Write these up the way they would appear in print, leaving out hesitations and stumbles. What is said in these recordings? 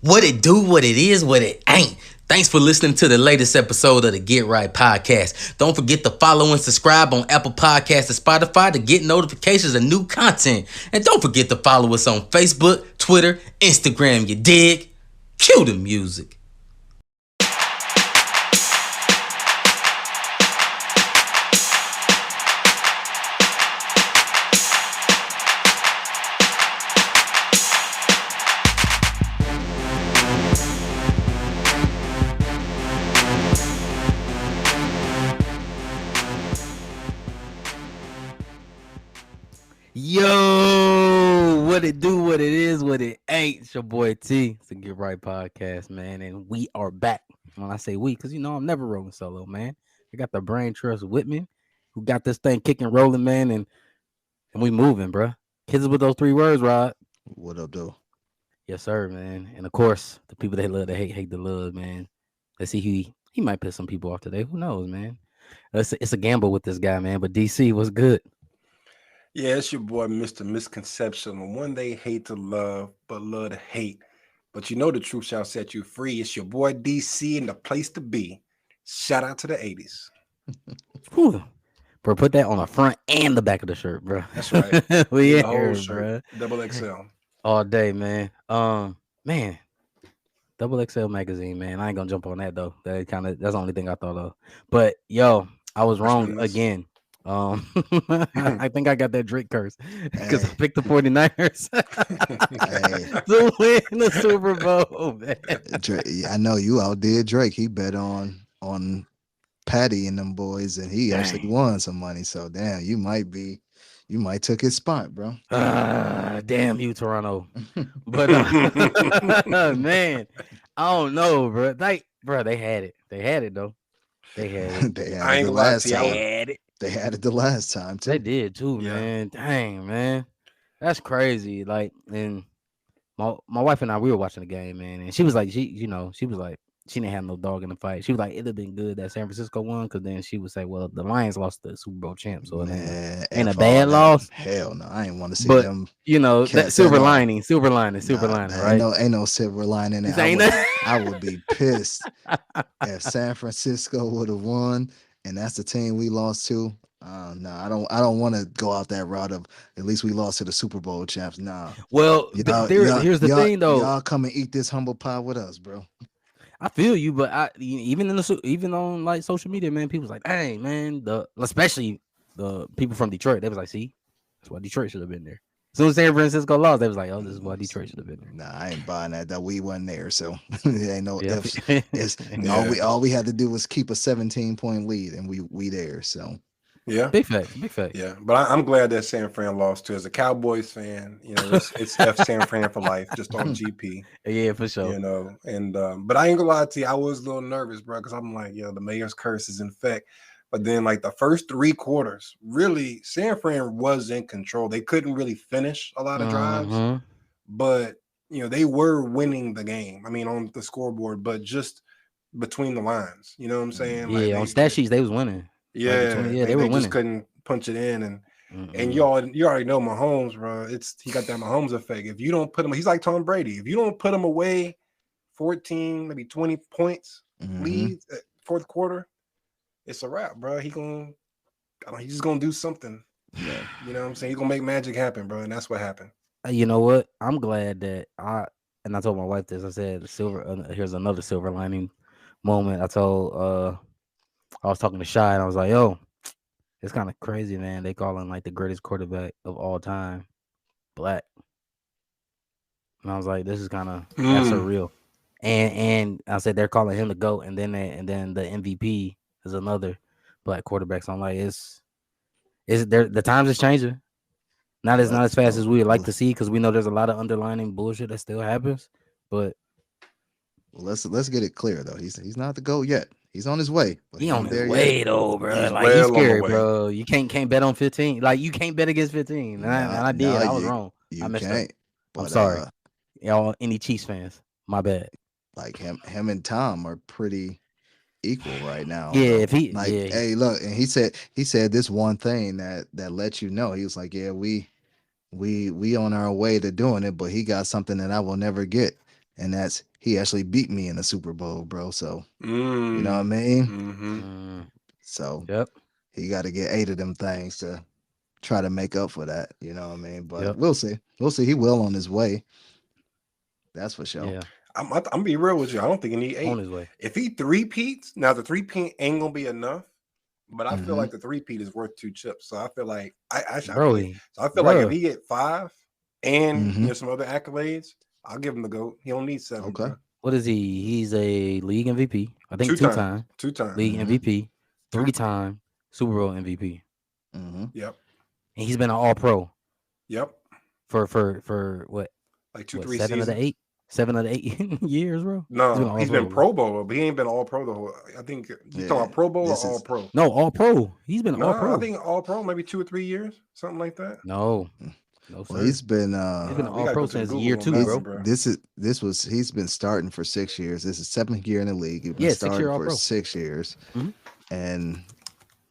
What it do, what it is, what it ain't. Thanks for listening to the latest episode of the Get Right Podcast. Don't forget to follow and subscribe on Apple Podcasts and Spotify to get notifications of new content. And don't forget to follow us on Facebook, Twitter, Instagram, you dig? Cue the music. Yo, what it do, what it is, what it ain't. It's your boy T. It's the Get Right Podcast, man. And we are back. When I say we, because I'm never rolling solo, man. I got the brain trust with me, who got this thing kicking, rolling, man, and we moving, bro. Kids with those 3 words, Rod. What up, though? Yes, sir, man. And of course, the people that love to hate the love, man. Let's see, he might piss some people off today. Who knows, man? It's a gamble with this guy, man. But DC was good. Yeah, it's your boy, Mr. Misconception. The one they hate to love, but love to hate. But you know the truth shall set you free. It's your boy DC and the place to be. Shout out to the 80s. Whew. Bro, put that on the front and the back of the shirt, bro. That's right. We The in here, whole shirt. bro. Double XL. All day, man. Man, Double XL magazine, man. I ain't gonna jump on that though. That's the only thing I thought of. But yo, I was wrong again. I think I got that Drake curse because I picked the 49ers to win the Super Bowl, man. Drake, I know you outdid Drake. He bet on Patty and them boys, and he actually won some money. So damn, you might took his spot, bro. Damn you, Toronto. But man, I don't know, bro. They had it. They had it though. They had it. I ain't gonna lie to you. They had it. They had it the last time too. They did too, man. Dang, man, that's crazy. Like, and my wife and I, we were watching the game, man, and she was like, she was like, she didn't have no dog in the fight. She was like, it'd have been good that San Francisco won, because then she would say, well, the Lions lost the Super Bowl champ, so it ain't a bad loss. Hell no, I ain't want to see them. That silver lining, right? Ain't no silver lining. I would be pissed if San Francisco would have won, and that's the team we lost to. No, I don't want to go out that route of at least we lost to the Super Bowl champs. Nah. Well, here's the thing, though. Y'all come and eat this humble pie with us, bro. I feel you, but even on like social media, man, people's like, "Hey, man," especially the people from Detroit, they was like, "See, that's why Detroit should have been there." As soon as San Francisco lost, they was like, "Oh, this is why Detroit should have been there." Nah, I ain't buying that. That we wasn't there, so it ain't no ifs. All we had to do was keep a 17-point lead, and we there. So yeah, big fact. Yeah, but I'm glad that San Fran lost too. As a Cowboys fan, it's F San Fran for life, just on GP. Yeah, for sure. And but I ain't gonna lie to you, I was a little nervous, bro, because I'm like, the mayor's curse is in effect. But then, like the first 3 quarters, really, San Fran was in control. They couldn't really finish a lot of drives, but they were winning the game. I mean, on the scoreboard, but just between the lines. You know what I'm saying? Yeah, on stat sheets, they was winning. Yeah, they were winning. Just couldn't punch it in, and you already know Mahomes, bro. He got that Mahomes effect. If you don't put him, he's like Tom Brady. If you don't put him away, 14, maybe 20 points leads at fourth quarter, it's a wrap, bro. He's just gonna do something. Yeah, you know what I'm saying? He's gonna make magic happen, bro, and that's what happened. You know what? I'm glad that I told my wife this. I said, here's another silver lining moment. I was talking to Shy, and I was like, yo, it's kind of crazy, man. They call him like the greatest quarterback of all time, black. And I was like, this is kind of that's surreal. And I said they're calling him the GOAT, and then the MVP is another black quarterback. So I'm like, the times is changing. Not as fast as we would like to see, because we know there's a lot of underlying bullshit that still happens. But let's get it clear though. He's not the GOAT yet. He's on his way. He's on his way though, bro. He's scary, bro. You can't bet on 15. Like, you can't bet against 15. I did. I was wrong. I messed up. I'm sorry. Y'all, any Chiefs fans, my bad. Like him and Tom are pretty equal right now. Yeah, hey, look, and he said this one thing that lets you know. He was like, yeah, we on our way to doing it, but he got something that I will never get. and that's he actually beat me in the Super Bowl, bro. So you know what I mean. Mm-hmm. So Yep. he got to get 8 of them things to try to make up for that. You know what I mean. But Yep. we'll see. We'll see. He will on his way. That's for sure. Yeah. I'm be real with you. I don't think he need 8. On his way. If he 3-peats, now the 3-peat ain't gonna be enough. But I feel like the 3-peat is worth 2 chips. So I feel like I feel like if he get 5 and you know, some other accolades, I'll give him the GOAT. He don't need 7. Okay. Bro. What is he? He's a league MVP. I think 2-time. 2-time league MVP, 3-time Super Bowl MVP. Yep. And he's been an All-Pro. Yep. For what? Like 2-3 7 seasons. of the 8? 7 of the 8 years, bro. No, he's been Pro Bowler, but he ain't been All Pro the whole. I think you talking about Pro Bowl or All Pro? No, All Pro. He's been All Pro. I think All Pro, maybe 2 or 3 years, something like that. No, well, he's been All Pro since year 2, bro. He's been starting for 6 years. This is 7th year in the league. He's been starting for 6 years, and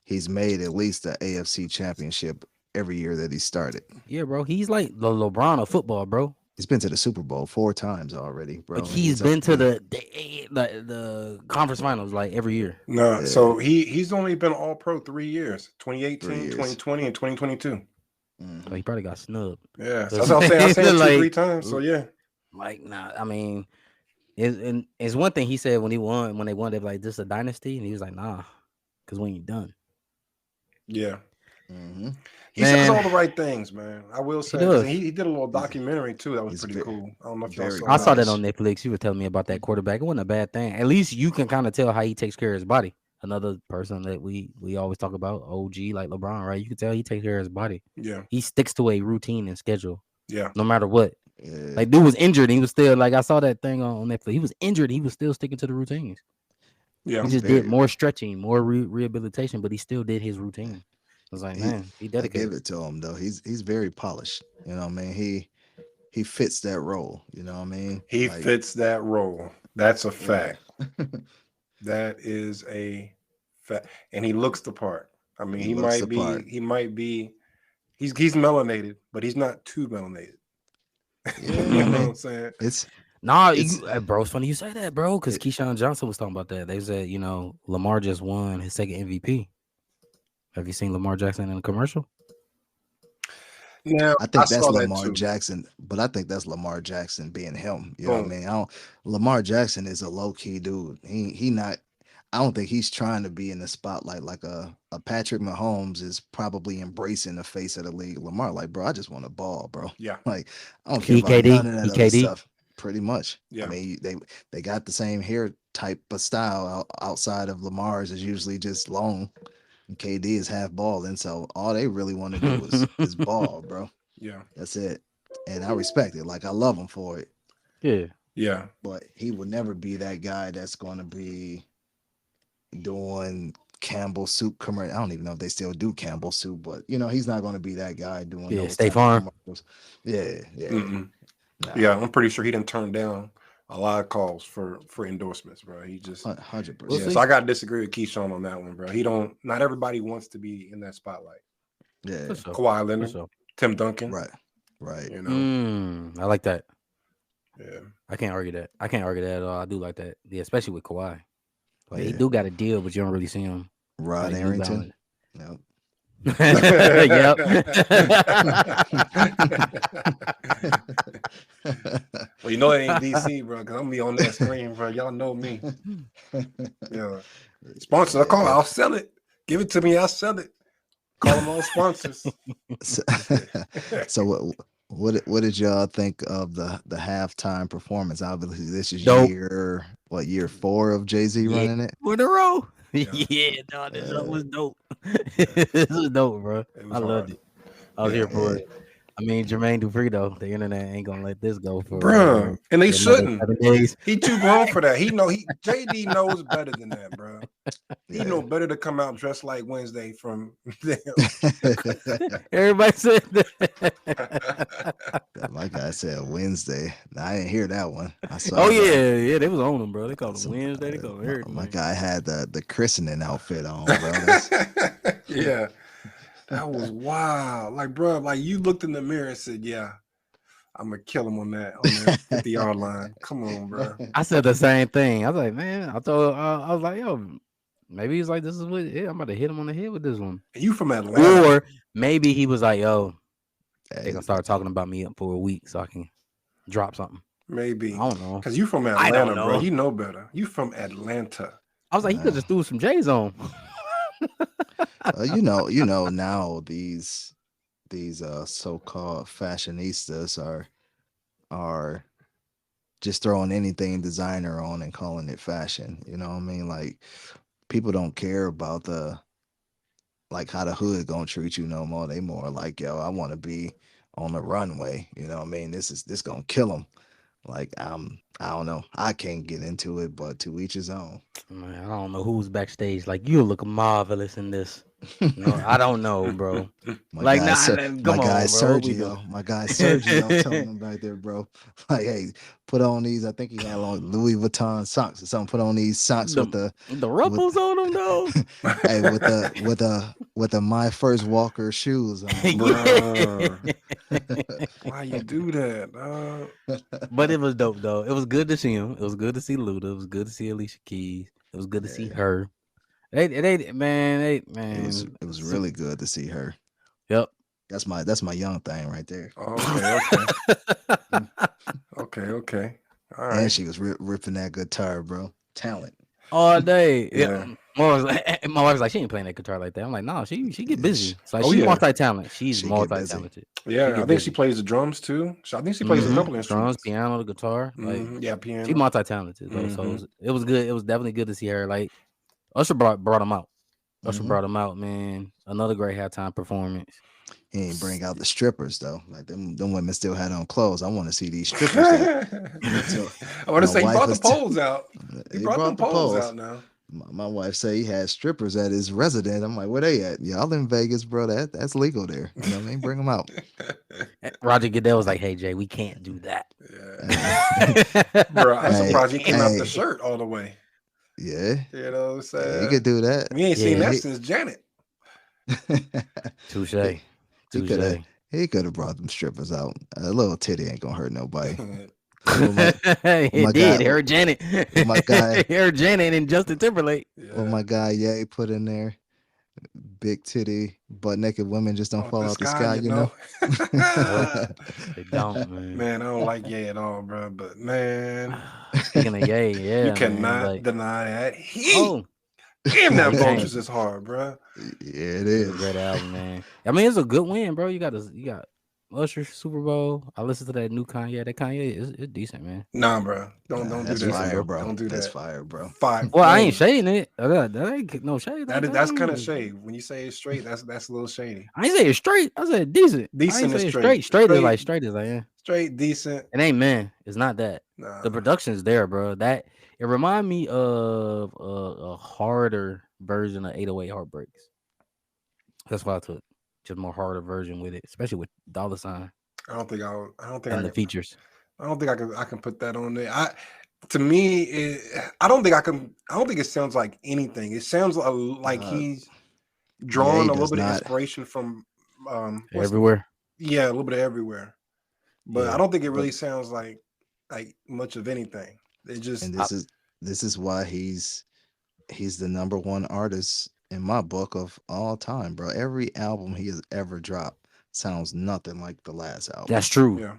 he's made at least the AFC Championship every year that he started. Yeah, bro. He's like the LeBron of football, bro. He's been to the Super Bowl 4 times already, bro. Like he's been to the conference finals like every year. No, so he's only been All Pro 3 years: 2018, 2020, and 2022. So he probably got snubbed. Yeah, so that's what I'm saying. I said it 2-3 times. So yeah, like nah. I mean, it's one thing he said when they won, they were like, "This is a dynasty," and he was like, "Nah, because we ain't done." Yeah. He says all the right things, man. I will say he did a little documentary too. That was pretty cool. I don't know if y'all saw. I saw that on Netflix. You were telling me about that quarterback. It wasn't a bad thing. At least you can kind of tell how he takes care of his body. Another person that we always talk about, OG like LeBron, right? You can tell he takes care of his body. Yeah, he sticks to a routine and schedule. Yeah, no matter what. Yeah. Like dude was injured. And he was still like I saw that thing on Netflix. He was injured. He was still sticking to the routines. Yeah, he just did more stretching, more rehabilitation, but he still did his routine. I was like, man, he dedicated. I give it to him though. He's very polished. You know what I mean? He fits that role. You know what I mean? He fits that role. That's a fact. That is a fact. And he looks the part. I mean, he might be he's melanated, but he's not too melanated. Yeah, you know what I'm saying? Bro, it's funny you say that, bro, because Keyshawn Johnson was talking about that. They said, you know, Lamar just won his second MVP. Have you seen Lamar Jackson in a commercial? Yeah, I think that's Lamar Jackson, but I think that's Lamar Jackson being him. You know what I mean? Lamar Jackson is a low-key dude. He not. I don't think he's trying to be in the spotlight like a Patrick Mahomes is probably embracing the face of the league. Lamar, like, bro, I just want a ball, bro. Yeah, like I don't care about none of that other stuff. Pretty much. Yeah, I mean they got the same hair type of style outside of Lamar's is usually just long. KD is half balling, so all they really want to do is ball, bro. Yeah, that's it. And I respect it. Like I love him for it. Yeah. But he would never be that guy that's going to be doing Campbell Soup commercial. I don't even know if they still do Campbell Soup, but you know he's not going to be that guy doing. State Farm. Yeah. Nah. Yeah, I'm pretty sure he didn't turn down a lot of calls for endorsements, bro. He just 100%. Yeah, so I gotta disagree with Keyshawn on that one, bro. Not everybody wants to be in that spotlight. Yeah, Kawhi Leonard, Tim Duncan, right. You know, I like that. Yeah, I can't argue that. at all. I do like that. Yeah, especially with Kawhi. Like he do got a deal, but you don't really see him. Rod Arrington. Yep. Yep. Well, you know it ain't DC, bro, because I'm gonna be on that screen, bro. Y'all know me. Yeah. Sponsor, I'll sell it. Give it to me, I'll sell it. Call them all sponsors. So what did y'all think of the halftime performance? Obviously, this is year 4 of Jay-Z running it? 4 in a row. This was dope. This was dope, bro. I loved it. I was here for it. I mean, Jermaine Dupri, though, the internet ain't gonna let this go for bro. And they shouldn't. He too grown for that. JD knows better than that, bro. He know better to come out dressed like Wednesday from them. Everybody said that. My guy said Wednesday. I didn't hear that one. I saw. Oh yeah, they was on him, bro. They called him Wednesday. They called him everything. My guy had the christening outfit on, bro. Yeah. That was wild. Like, bro, like you looked in the mirror and said, yeah, I'm gonna kill him on that 50-yard line. Come on, bro. I said the same thing. I was like, man, I was like, yo, maybe he's like, this is what I'm about to hit him on the head with this one. You from Atlanta? Or maybe he was like, yo, they gonna start talking about me for a week so I can drop something. Maybe. I don't know. Because you from Atlanta, bro. You know better. You from Atlanta. I was like, he could just threw some J's on. You know now these so-called fashionistas are just throwing anything designer on and calling it fashion. You know what I mean? Like, people don't care about how the hood gonna treat you no more. They more like, yo, I want to be on the runway. You know what I mean? This gonna kill them. Like, I don't know. I can't get into it, but to each his own. Man, I don't know who's backstage. Like, you look marvelous in this. No, I don't know, bro. My guy Sergio telling him right there, bro. Like, hey, put on these. I think he had on Louis Vuitton socks or something. Put on these socks with the ruffles on them, though. Hey, with the My First Walker shoes on. Why you do that? But it was dope, though. It was good to see him. It was good to see Luda. It was good to see Alicia Keys. It was good to see her. Man. It was really good to see her. Yep. That's my young thing right there. Okay. All right. And she was ripping that guitar, bro. Talent. All day. Yeah. My wife was like, she ain't playing that guitar like that. I'm like, no, she get busy. It's like, she's multi-talented. She's multi-talented. Yeah, I think she plays the drums too. I think she plays a couple instruments. Drums, piano, the guitar. Like, piano. She's multi-talented though. So it was good. It was definitely good to see her. Like, Usher brought him out. Usher brought him out, man. Another great halftime performance. He ain't bring out the strippers though. Like, them women still had on clothes. I want to see these strippers. I want to say he brought the poles out. He brought the poles out now. My wife said he had strippers at his residence. I'm like, where they at? Y'all in Vegas, bro. That's legal there. You know what I mean? Bring them out. Roger Goodell was like, hey, Jay, we can't do that. Yeah. Bro, I'm surprised he came out the shirt all the way. Yeah. You know what I'm saying? Yeah, he could do that. We ain't seen that since Janet. Touche. He could have brought them strippers out. A little titty ain't gonna hurt nobody. It did. Her Janet. My guy. Her Janet and Justin Timberlake. Yeah. Well, my guy, Ye put in there. Big titty, butt naked women just don't fall out the sky, you know. They don't, man. Man, I don't like Ye at all, bro. But man, speaking of Ye, yeah, you cannot deny that. Damn, that Vultures is hard, bro. Yeah, it is. Great album, man. I mean, it's a good win, bro. You got Usher Super Bowl. I listened to that new Kanye. That Kanye is decent, man. Nah, bro. Don't do that, fire, bro. Don't do that. That's fire, bro. Fire. Well, I ain't shading it. That ain't no shade. That's kind of shade. When you say it's straight, that's a little shady. I ain't say it's straight. I said decent. Decent is straight. Straight is like yeah. Straight, decent. It ain't man. It's not that. Nah. The production's there, bro. That it remind me of a harder version of 808 Heartbreaks. That's why I took just more harder version with it, especially with Dollar Sign. I don't think the features. I don't think I can put that on there. To me, I don't think it sounds like anything. It sounds like he's drawn a little bit of inspiration from everywhere. Yeah, a little bit of everywhere. But I don't think it really sounds like much of anything. It just this is why he's the number one artist in my book of all time, bro. Every album he has ever dropped sounds nothing like the last album. That's true. Yeah.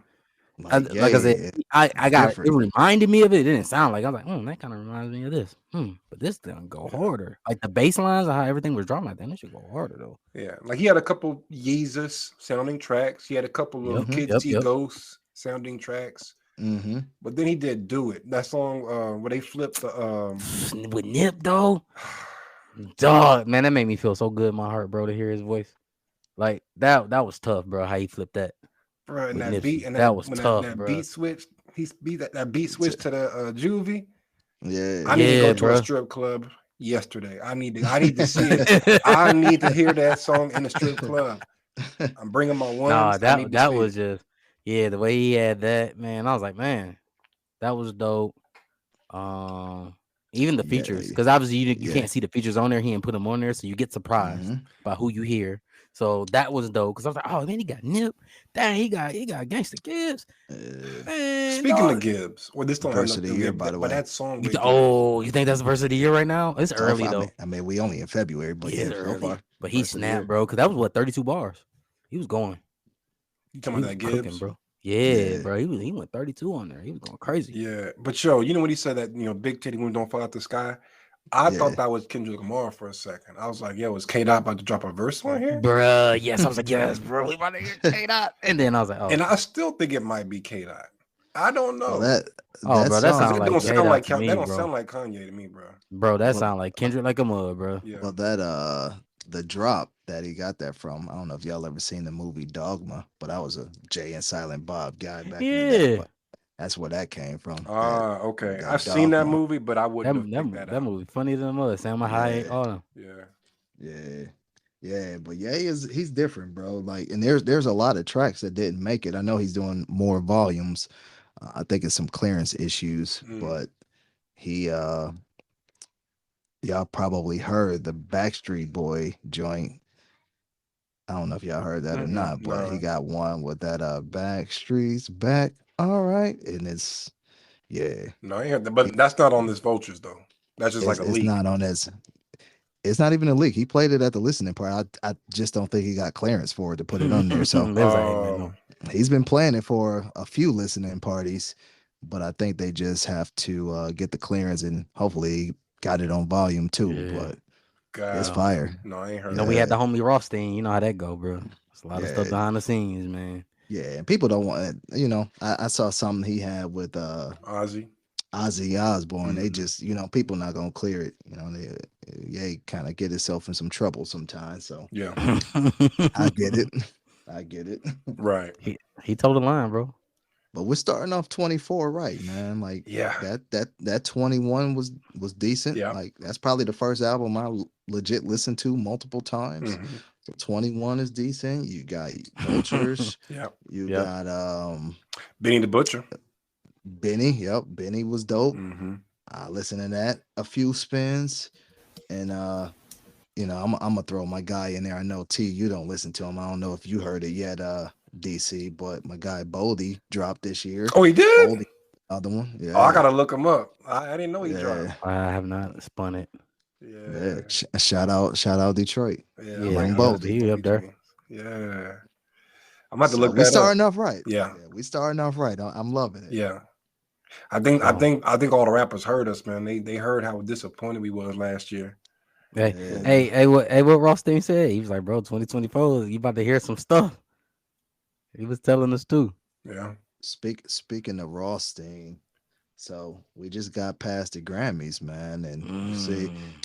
Like I said, I got different. It reminded me of it. It didn't sound like I was like, that kind of reminds me of this. But this didn't go harder. Like the bass lines of how everything was drawn like that. It should go harder though. Yeah, like he had a couple Yeezus sounding tracks. He had a couple of Kids See Ghosts sounding tracks. But then he did Do It. That song where they flipped the with Nip though. Dog, man, that made me feel so good in my heart, bro, to hear his voice. Like that was tough, bro. How he flipped that. Bro, and that beat, and that was tough, that bro. Beat switch, that beat switch to the juvie. Yeah, I need to go to a strip club yesterday. I need to see it. I need to hear that song in the strip club. I'm bringing my one. Nah, that was just the way he had that, man. I was like, man, that was dope. Even the features, because obviously you can't see the features on there. He didn't put them on there, so you get surprised by who you hear. So that was dope because I was like, oh man, he got Nip. Dang, he got Gangsta Gibbs. Man, Speaking of Gibbs, well, this don't have Verse of the year, by the but way. that song. You think that's the verse of the year right now? It's early though. I mean, we only in February, but yeah, so far. But he snapped, bro, because that was what 32 bars. He was going. You talking about that Gibbs, cooking, bro? Yeah, bro. He went 32 on there. He was going crazy. Yeah, but yo, you know when he said that, big titty women don't fall out the sky. I thought that was Kendrick Lamar for a second. I was like, yo, is K-Dot about to drop a verse on here? Bruh, yes. I was like, yes, bro. We about to hear K-Dot. And then I was like, oh. And I still think it might be K-Dot. I don't know. Well, that sounds like don't sound like me, that don't sound like Kanye to me, bro. Bro, that sound like Kendrick like a mud, bro. Yeah. Well, that the drop that he got that from, I don't know if y'all ever seen the movie Dogma, but I was a Jay and Silent Bob guy back in the day. But that's where that came from. Okay. I've seen that movie, but I wouldn't have picked that movie funny than mud. Sam Hayek, all them. Yeah, but he's different, bro. Like, and there's a lot of tracks that didn't make it. I know he's doing more volumes. I think it's some clearance issues, but he y'all probably heard the Backstreet Boy joint. I don't know if y'all heard that or not, but he got one with that Backstreet's Back. All right, and it's No, I ain't heard that, but that's not on this Vultures though. That's just like a leak. It's not on this. It's not even a leak. He played it at the listening part. I just don't think he got clearance for it to put it on there. So he's been playing it for a few listening parties, but I think they just have to get the clearance, and hopefully got it on volume too. Yeah. But it's fire. No, I ain't heard. We had the homie Rothstein. You know how that go, bro. There's a lot of stuff behind the scenes, man. Yeah, and people don't want it. I saw something he had with Ozzy Osbourne. They just, people not gonna clear it. They kind of get itself in some trouble sometimes. So yeah, I get it. Right. He told the line, bro. But we're starting off 24 right, man. Like, that 21 was decent. Yeah. Like, that's probably the first album I legit listened to multiple times. So 21 is decent. You got Vultures. You got Benny the Butcher. Benny was dope. I listened to that a few spins, and I'm gonna throw my guy in there. I know T, you don't listen to him. I don't know if you heard it yet, DC, but my guy Boldy dropped this year. Oh, he did? Boldy, other one. Yeah. Oh, I gotta look him up. I didn't know he dropped. I have not spun it. Yeah. Shout out Detroit. Yeah. Bring Boldy. He up there. Yeah. I'm about to look that up. We starting off right. Yeah. We starting off right. I'm loving it. Yeah. I think all the rappers heard us, man. They heard how disappointed we was last year. Hey, what Rothstein said? He was like, bro, 2024, you about to hear some stuff. He was telling us too. Yeah. Speaking of Rothstein, so we just got past the Grammys, man, and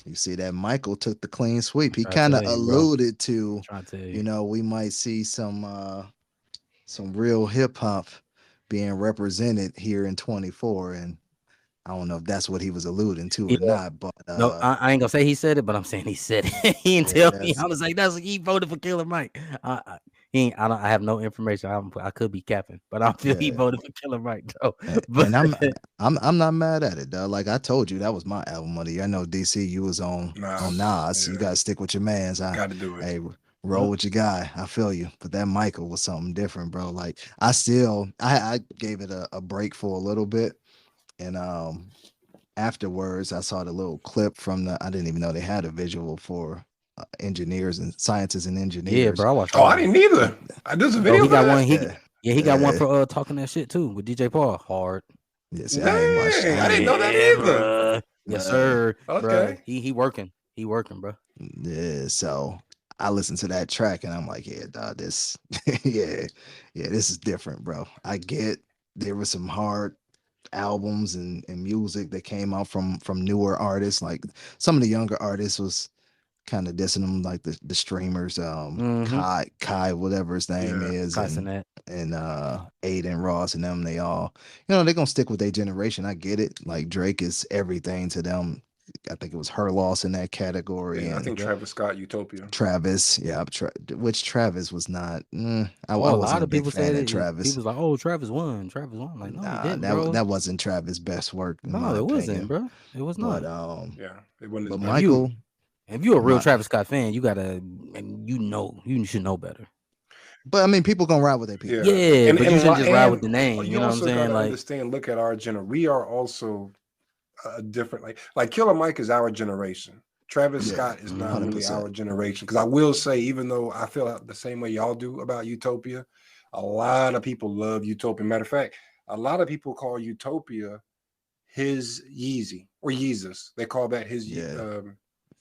you see that Michael took the clean sweep. He kind of alluded to, we might see some real hip hop being represented here in 24, and I don't know if that's what he was alluding to or not, but no, I ain't gonna say he said it, but I'm saying he said it. He didn't tell me. I was like, he voted for Killer Mike. I have no information. I could be capping, but I feel he voted for Killer Mike though. But and I'm not mad at it though. Like I told you, that was my album of the year. I know DC, you was on Nas. You gotta stick with your mans. Gotta do it. Hey, roll with your guy. I feel you. But that Michael was something different, bro. Like I gave it a break for a little bit. And afterwards, I saw the little clip from I didn't even know they had a visual for engineers and scientists and engineers. Yeah, bro. I watched I didn't either. There's a video. He got one. He got one for talking that shit too with DJ Paul. Hard. Yes, I didn't know that either. Bro. Yes, sir. Okay. Bro. He working. He working, bro. Yeah. So I listened to that track and I'm like, yeah, dog, this, this is different, bro. I get there was some hard albums and music that came out from newer artists. Like some of the younger artists was kind of dissing them, like the streamers, Kai, whatever his name is, and Aiden Ross and them. They all, they're gonna stick with their generation. I get it. Like Drake is everything to them. I think it was Her Loss in that category. Yeah, I think Travis Scott, Utopia. Travis, which Travis was not. A lot of people said it. Travis. He was like, "Oh, Travis won. Travis won." Like, no, he didn't, bro. That wasn't Travis' best work. No, it wasn't, bro. It was not. But it wasn't. But Michael, If you're a real Travis Scott fan, you gotta, and you should know better. But I mean, people gonna ride with their people. Yeah, but you shouldn't just ride with the name. You know what I'm saying? Gotta like, understand. Look at our generation. We are also a different. Like Killer Mike is our generation. Travis Scott is not 100%. Really our generation. Because I will say, even though I feel the same way y'all do about Utopia, a lot of people love Utopia. Matter of fact, a lot of people call Utopia his Yeezy or Yeezus. They call that his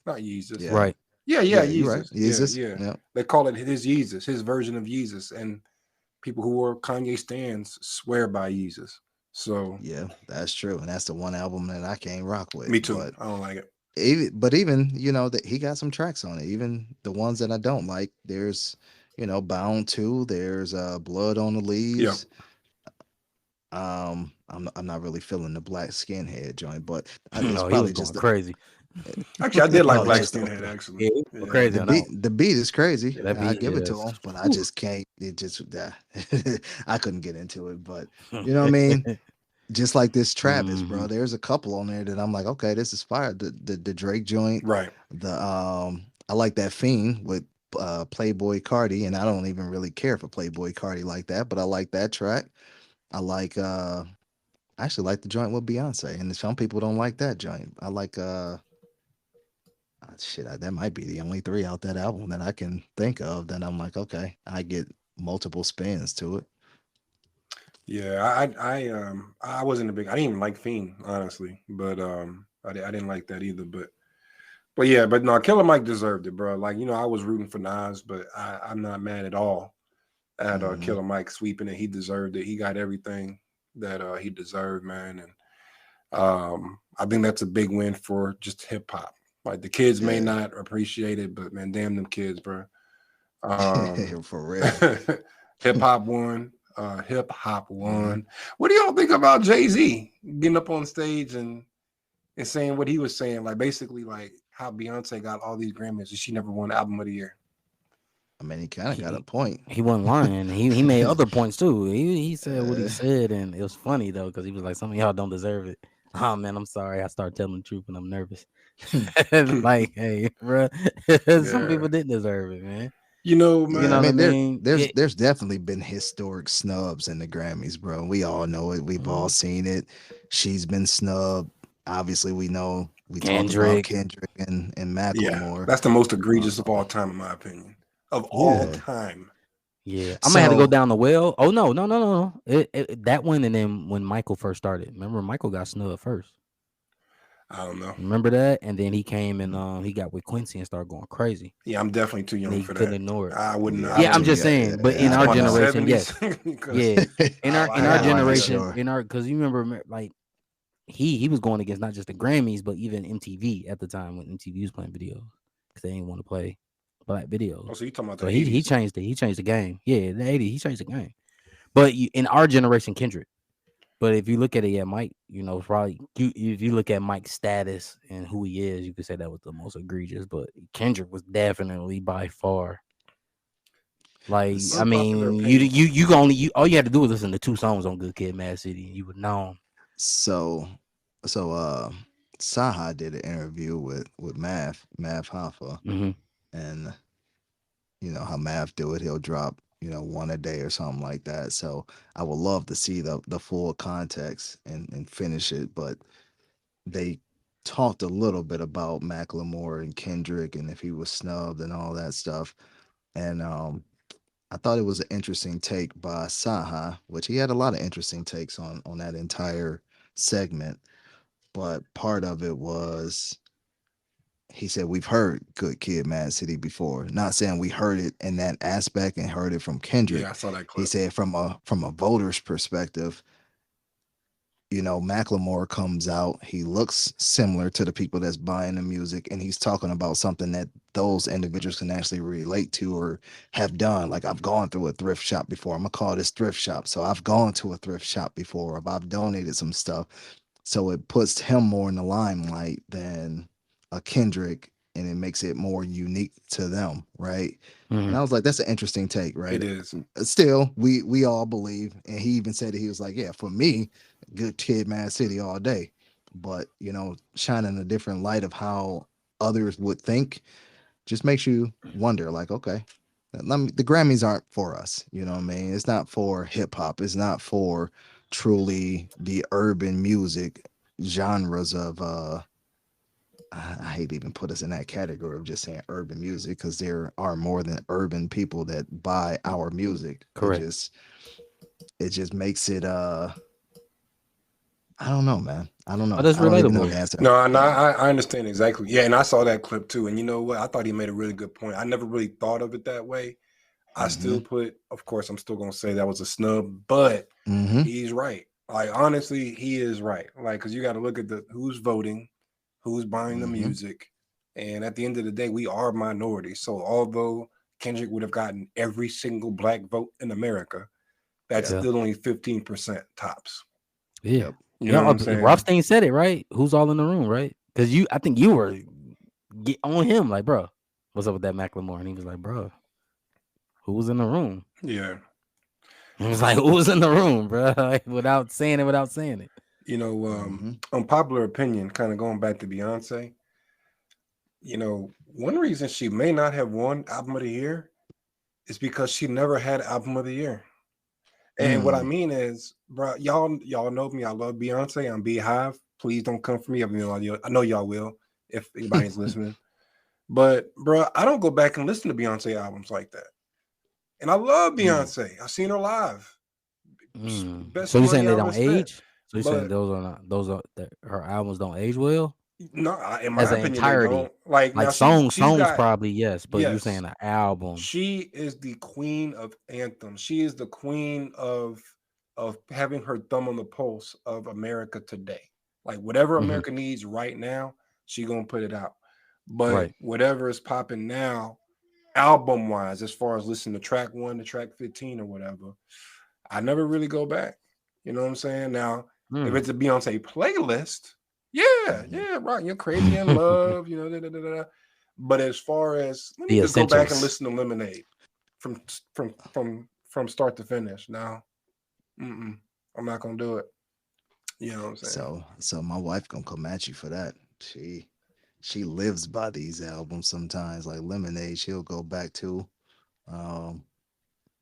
not Yeezus. Yeah. Right. Yeah, Yeezus. Right. Yeezus. Yeah. They call it his Yeezus, his version of Yeezus. And people who are Kanye stans swear by Yeezus. So yeah, that's true. And that's the one album that I can't rock with. Me too. But I don't like it. Even you know that he got some tracks on it. Even the ones that I don't like, there's Bound 2, there's Blood on the Leaves. Yeah. I'm not really feeling the Black Skinhead joint, but it's probably just crazy. Actually, I did like Black Skinhead. Actually, crazy. The beat is crazy. Yeah, I give it to him, but I just can't. It just I couldn't get into it. But you know what I mean. Just like this Travis, bro. There's a couple on there that I'm like, okay, this is fire. The Drake joint, right? I like that Fiend with Playboy Cardi, and I don't even really care for Playboy Cardi like that, but I like that track. I like I actually like the joint with Beyonce, and some people don't like that joint. I like that might be the only 3 out that album that I can think of that I'm like, okay, I get multiple spins to it. Yeah, I wasn't a big. I didn't even like Fiend, honestly, but I didn't like that either. But yeah, but no, Killer Mike deserved it, bro. Like I was rooting for Nas, but I'm not mad at all at Killer Mike sweeping it. He deserved it. He got everything that he deserved, man. And I think that's a big win for just hip hop. Like the kids may not appreciate it, but man, damn them kids, bro. For real, hip hop won. Hip hop won. What do y'all think about Jay-Z getting up on stage and saying what he was saying? Like basically like how Beyonce got all these Grammys and she never won Album of the Year. I mean, he kind of got a point. He wasn't lying. He made other points too. He said what he said, and it was funny though because he was like, "Some of y'all don't deserve it." Oh man, I'm sorry. I started telling the truth and I'm nervous. Like, hey, bro, some people didn't deserve it, man. Man. I mean, there's definitely been historic snubs in the Grammys, bro. We all know it. We've all seen it. She's been snubbed. Obviously, we know we talked about Kendrick and Macklemore. Yeah, that's the most egregious of all time, in my opinion. Of all time. Yeah, I'm gonna have to go down the well. Oh no. That one, and then when Michael first started, remember Michael got snubbed first. I don't know. Remember that? And then he came and he got with Quincy and started going crazy. Yeah, I'm definitely too young for that. Couldn't ignore it. I wouldn't. Yeah, I'm just saying. But in our generation, yes. Yeah, in our generation, because you remember, like he was going against not just the Grammys, but even MTV at the time when MTV was playing videos because they didn't want to play black videos. Oh, so you talking about the 80s. He changed it. He changed the game. Yeah, the 80s. He changed the game. But in our generation, Kendrick. But if you look at it, Mike, probably if you look at Mike's status and who he is, you could say that was the most egregious. But Kendrick was definitely by far. Like, I mean, you all you had to do was listen to 2 songs on Good Kid, Mad City, and you would know. So Saha did an interview with Math Hoffa, and how Math do it, he'll drop 1 a day or something like that. So I would love to see the full context and finish it. But they talked a little bit about Macklemore and Kendrick and if he was snubbed and all that stuff. And I thought it was an interesting take by Saha, which he had a lot of interesting takes on that entire segment. But part of it was, he said, we've heard Good Kid, Mad City before. Not saying we heard it in that aspect and heard it from Kendrick. Yeah, I saw that clip. He said from a voter's perspective, Macklemore comes out, he looks similar to the people that's buying the music, and he's talking about something that those individuals can actually relate to or have done. Like, I've gone through a thrift shop before. I'm gonna call this thrift shop. So I've gone to a thrift shop before, or I've donated some stuff. So it puts him more in the limelight than a Kendrick, and it makes it more unique to them, right? And I was like, that's an interesting take, right? It is. Still, we all believe, and he even said it, he was like, yeah, for me, Good Kid, Mad City all day. But shining a different light of how others would think, just makes you wonder, like, okay, the Grammys aren't for us. You know what I mean? It's not for hip hop. It's not for truly the urban music genres of I hate to even put us in that category of just saying urban music, because there are more than urban people that buy our music. Correct. It just makes it I don't know, man. I don't know. But that's I don't even know relatable. the answer. No, Yeah. I understand exactly. Yeah, and I saw that clip too. And you know what? I thought he made a really good point. I never really thought of it that way. I still put, of course, I'm still gonna say that was a snub, but he's right. Like honestly, he is right. Like, because you got to look at who's voting, who's buying the music, and at the end of the day, we are minority. So although Kendrick would have gotten every single black vote in America, that's Yeah. still only 15% tops. Yeah. You know what I'm saying? Rothstein said it, right? Who's all in the room, right? Because I think you were on him, like, bro, what's up with that Macklemore? And he was like, bro, who was in the room? Yeah. He was like, who was in the room, bro? Like, without saying it. You know, unpopular opinion, kind of going back to Beyonce. You know, one reason she may not have won Album of the Year is because she never had Album of the Year. And what I mean is, bro, y'all know me. I love Beyonce. I'm Beehive. Please don't come for me. I know y'all will if anybody's listening. But, bro, I don't go back and listen to Beyonce albums like that. And I love Beyonce. I've seen her live. So you're saying they don't age? So you're saying her albums don't age well? No, in my opinion, entirety. they don't. Like now, songs probably yes, but yes, you're saying an album. She is the queen of anthems. She is the queen of having her thumb on the pulse of America today. Like whatever America needs right now, she gonna put it out. But whatever is popping now, album wise, as far as listening to track 1 to track 15 or whatever, I never really go back. You know what I'm saying? Now, if it's a Beyonce playlist, yeah, right. You're Crazy in Love, you know. But as far as let me just go back and listen to Lemonade from start to finish. Now, I'm not gonna do it. You know what I'm saying? So my wife gonna come at you for that. She lives by these albums sometimes, like Lemonade. She'll go back to,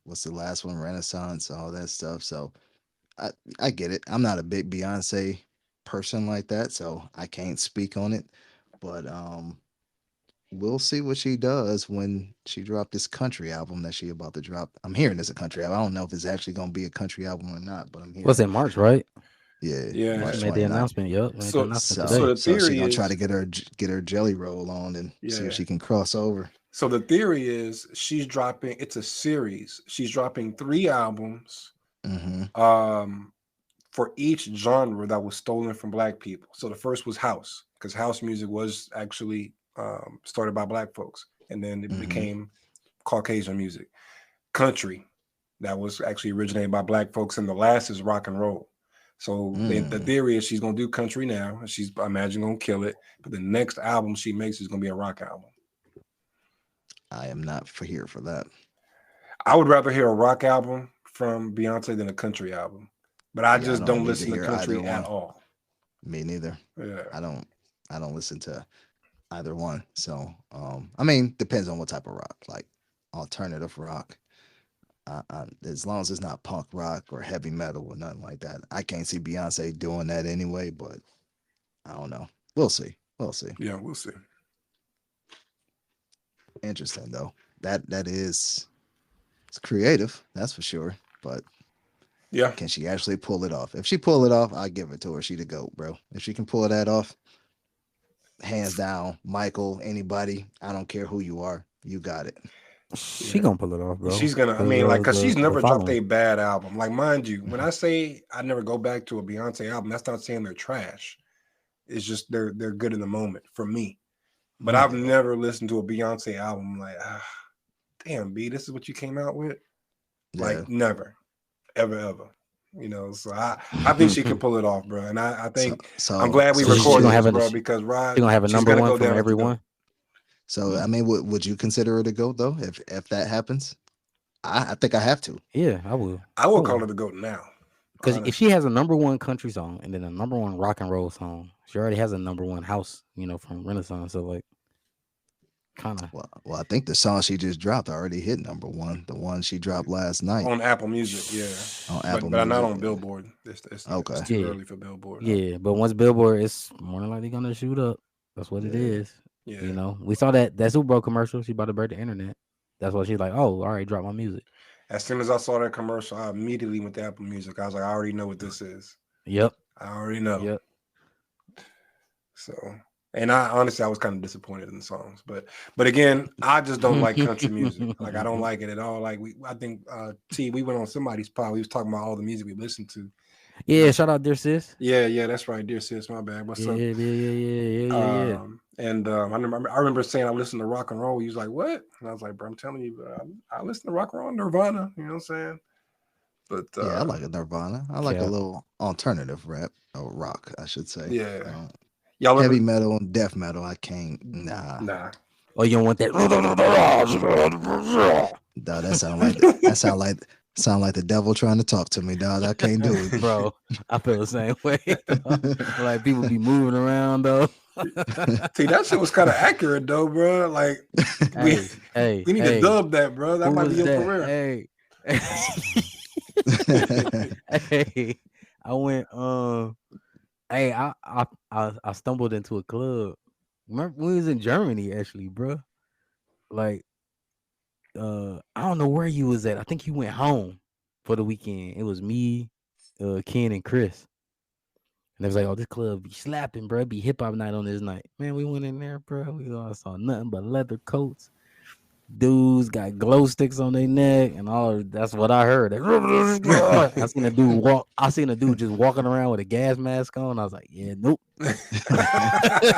what's the last one? Renaissance, all that stuff. So I get it. I'm not a big Beyonce person like that, so I can't speak on it. But we'll see what she does when she dropped this country album that she about to drop. I'm hearing it's a country album. I don't know if it's actually gonna be a country album or not, but I'm hearing. What's in March, right? Yeah. March made the announcement. Yep. So the so theory she gonna is, try to get her jelly roll on and see if she can cross over. So the theory is she's dropping. It's a series. She's dropping 3 albums. For each genre that was stolen from black people. So the first was house, because house music was actually started by black folks, and then it became Caucasian music. Country, that was actually originated by black folks, and the last is rock and roll. So the theory is she's gonna do country now, and she's, I imagine, gonna kill it. But the next album she makes is gonna be a rock album. I am not here for that. I would rather hear a rock album from Beyonce than a country album. But I just don't listen to country at all. Me neither. Yeah. I don't listen to either one. So I mean, depends on what type of rock, like alternative rock. As long as it's not punk rock or heavy metal or nothing like that. I can't see Beyonce doing that anyway, but I don't know. We'll see. Yeah, we'll see. Interesting though. It's creative, that's for sure. But yeah, can she actually pull it off? If she pull it off, I give it to her. She the GOAT, bro. If she can pull that off, hands down, Michael, anybody, I don't care who you are, you got it. She gonna pull it off, bro. She's gonna. I mean, like, because she's never dropped a bad album. Like, mind you, when I say I never go back to a Beyonce album, that's not saying they're trash. It's just they're good in the moment for me. But I've never listened to a Beyonce album like, damn, B, this is what you came out with. Like, never, ever. You know, so I think she can pull it off, bro. And I think I'm glad we recorded this, bro, because Rod, she's gonna have a number one from everyone. So I mean, would you consider her the GOAT though? If that happens, I think I have to. Yeah, I will. I will call her the GOAT now. Because if she has a number one country song and then a number one rock and roll song, she already has a number one house, you know, from Renaissance. So like, kind of. Well, I think the song she just dropped already hit number one. The one she dropped last night on Apple Music, yeah. on Apple But not Music. on Billboard. It's Okay. too early for Billboard. Yeah, but once Billboard, it's more than likely gonna shoot up. That's what it is. Yeah. You know, we saw that Super Bowl commercial. She about to break the internet. That's why she's like, oh, all right, drop my music. As soon as I saw that commercial, I immediately went to Apple Music. I was like, I already know what this is. Yep. I already know. Yep. So, and I was kind of disappointed in the songs, but again, I just don't like country music. Like I don't like it at all. Like I think we went on somebody's pod. We was talking about all the music we listened to. Yeah, shout out Dear Sis. Yeah, that's right, Dear Sis. My bad. What's up? Yeah. And I remember saying I listened to rock and roll. He was like, "What?" And I was like, "Bro, I'm telling you, I listen to rock and roll, Nirvana." You know what I'm saying? But yeah, I like a Nirvana. I like a little alternative rap or rock, I should say. Yeah. Y'all heavy metal and death metal, I can't. Nah. Oh, you don't want that? No, that sound like the devil trying to talk to me, dog. I can't do it, bro. I feel the same way. Like people be moving around though. See, that shit was kind of accurate though, bro. Like we need to dub that, bro. That might be your career. Hey, I went. I stumbled into a club. Remember we was in Germany actually, bro. Like, I don't know where you was at. I think you went home for the weekend. It was me, Ken, and Chris. And they was like, "Oh, this club be slapping, bro. It be hip hop night on this night." Man, we went in there, bro. We all saw nothing but leather coats. Dudes got glow sticks on their neck and all. That's what I heard. I seen a dude just walking around with a gas mask on. I was like, yeah, nope.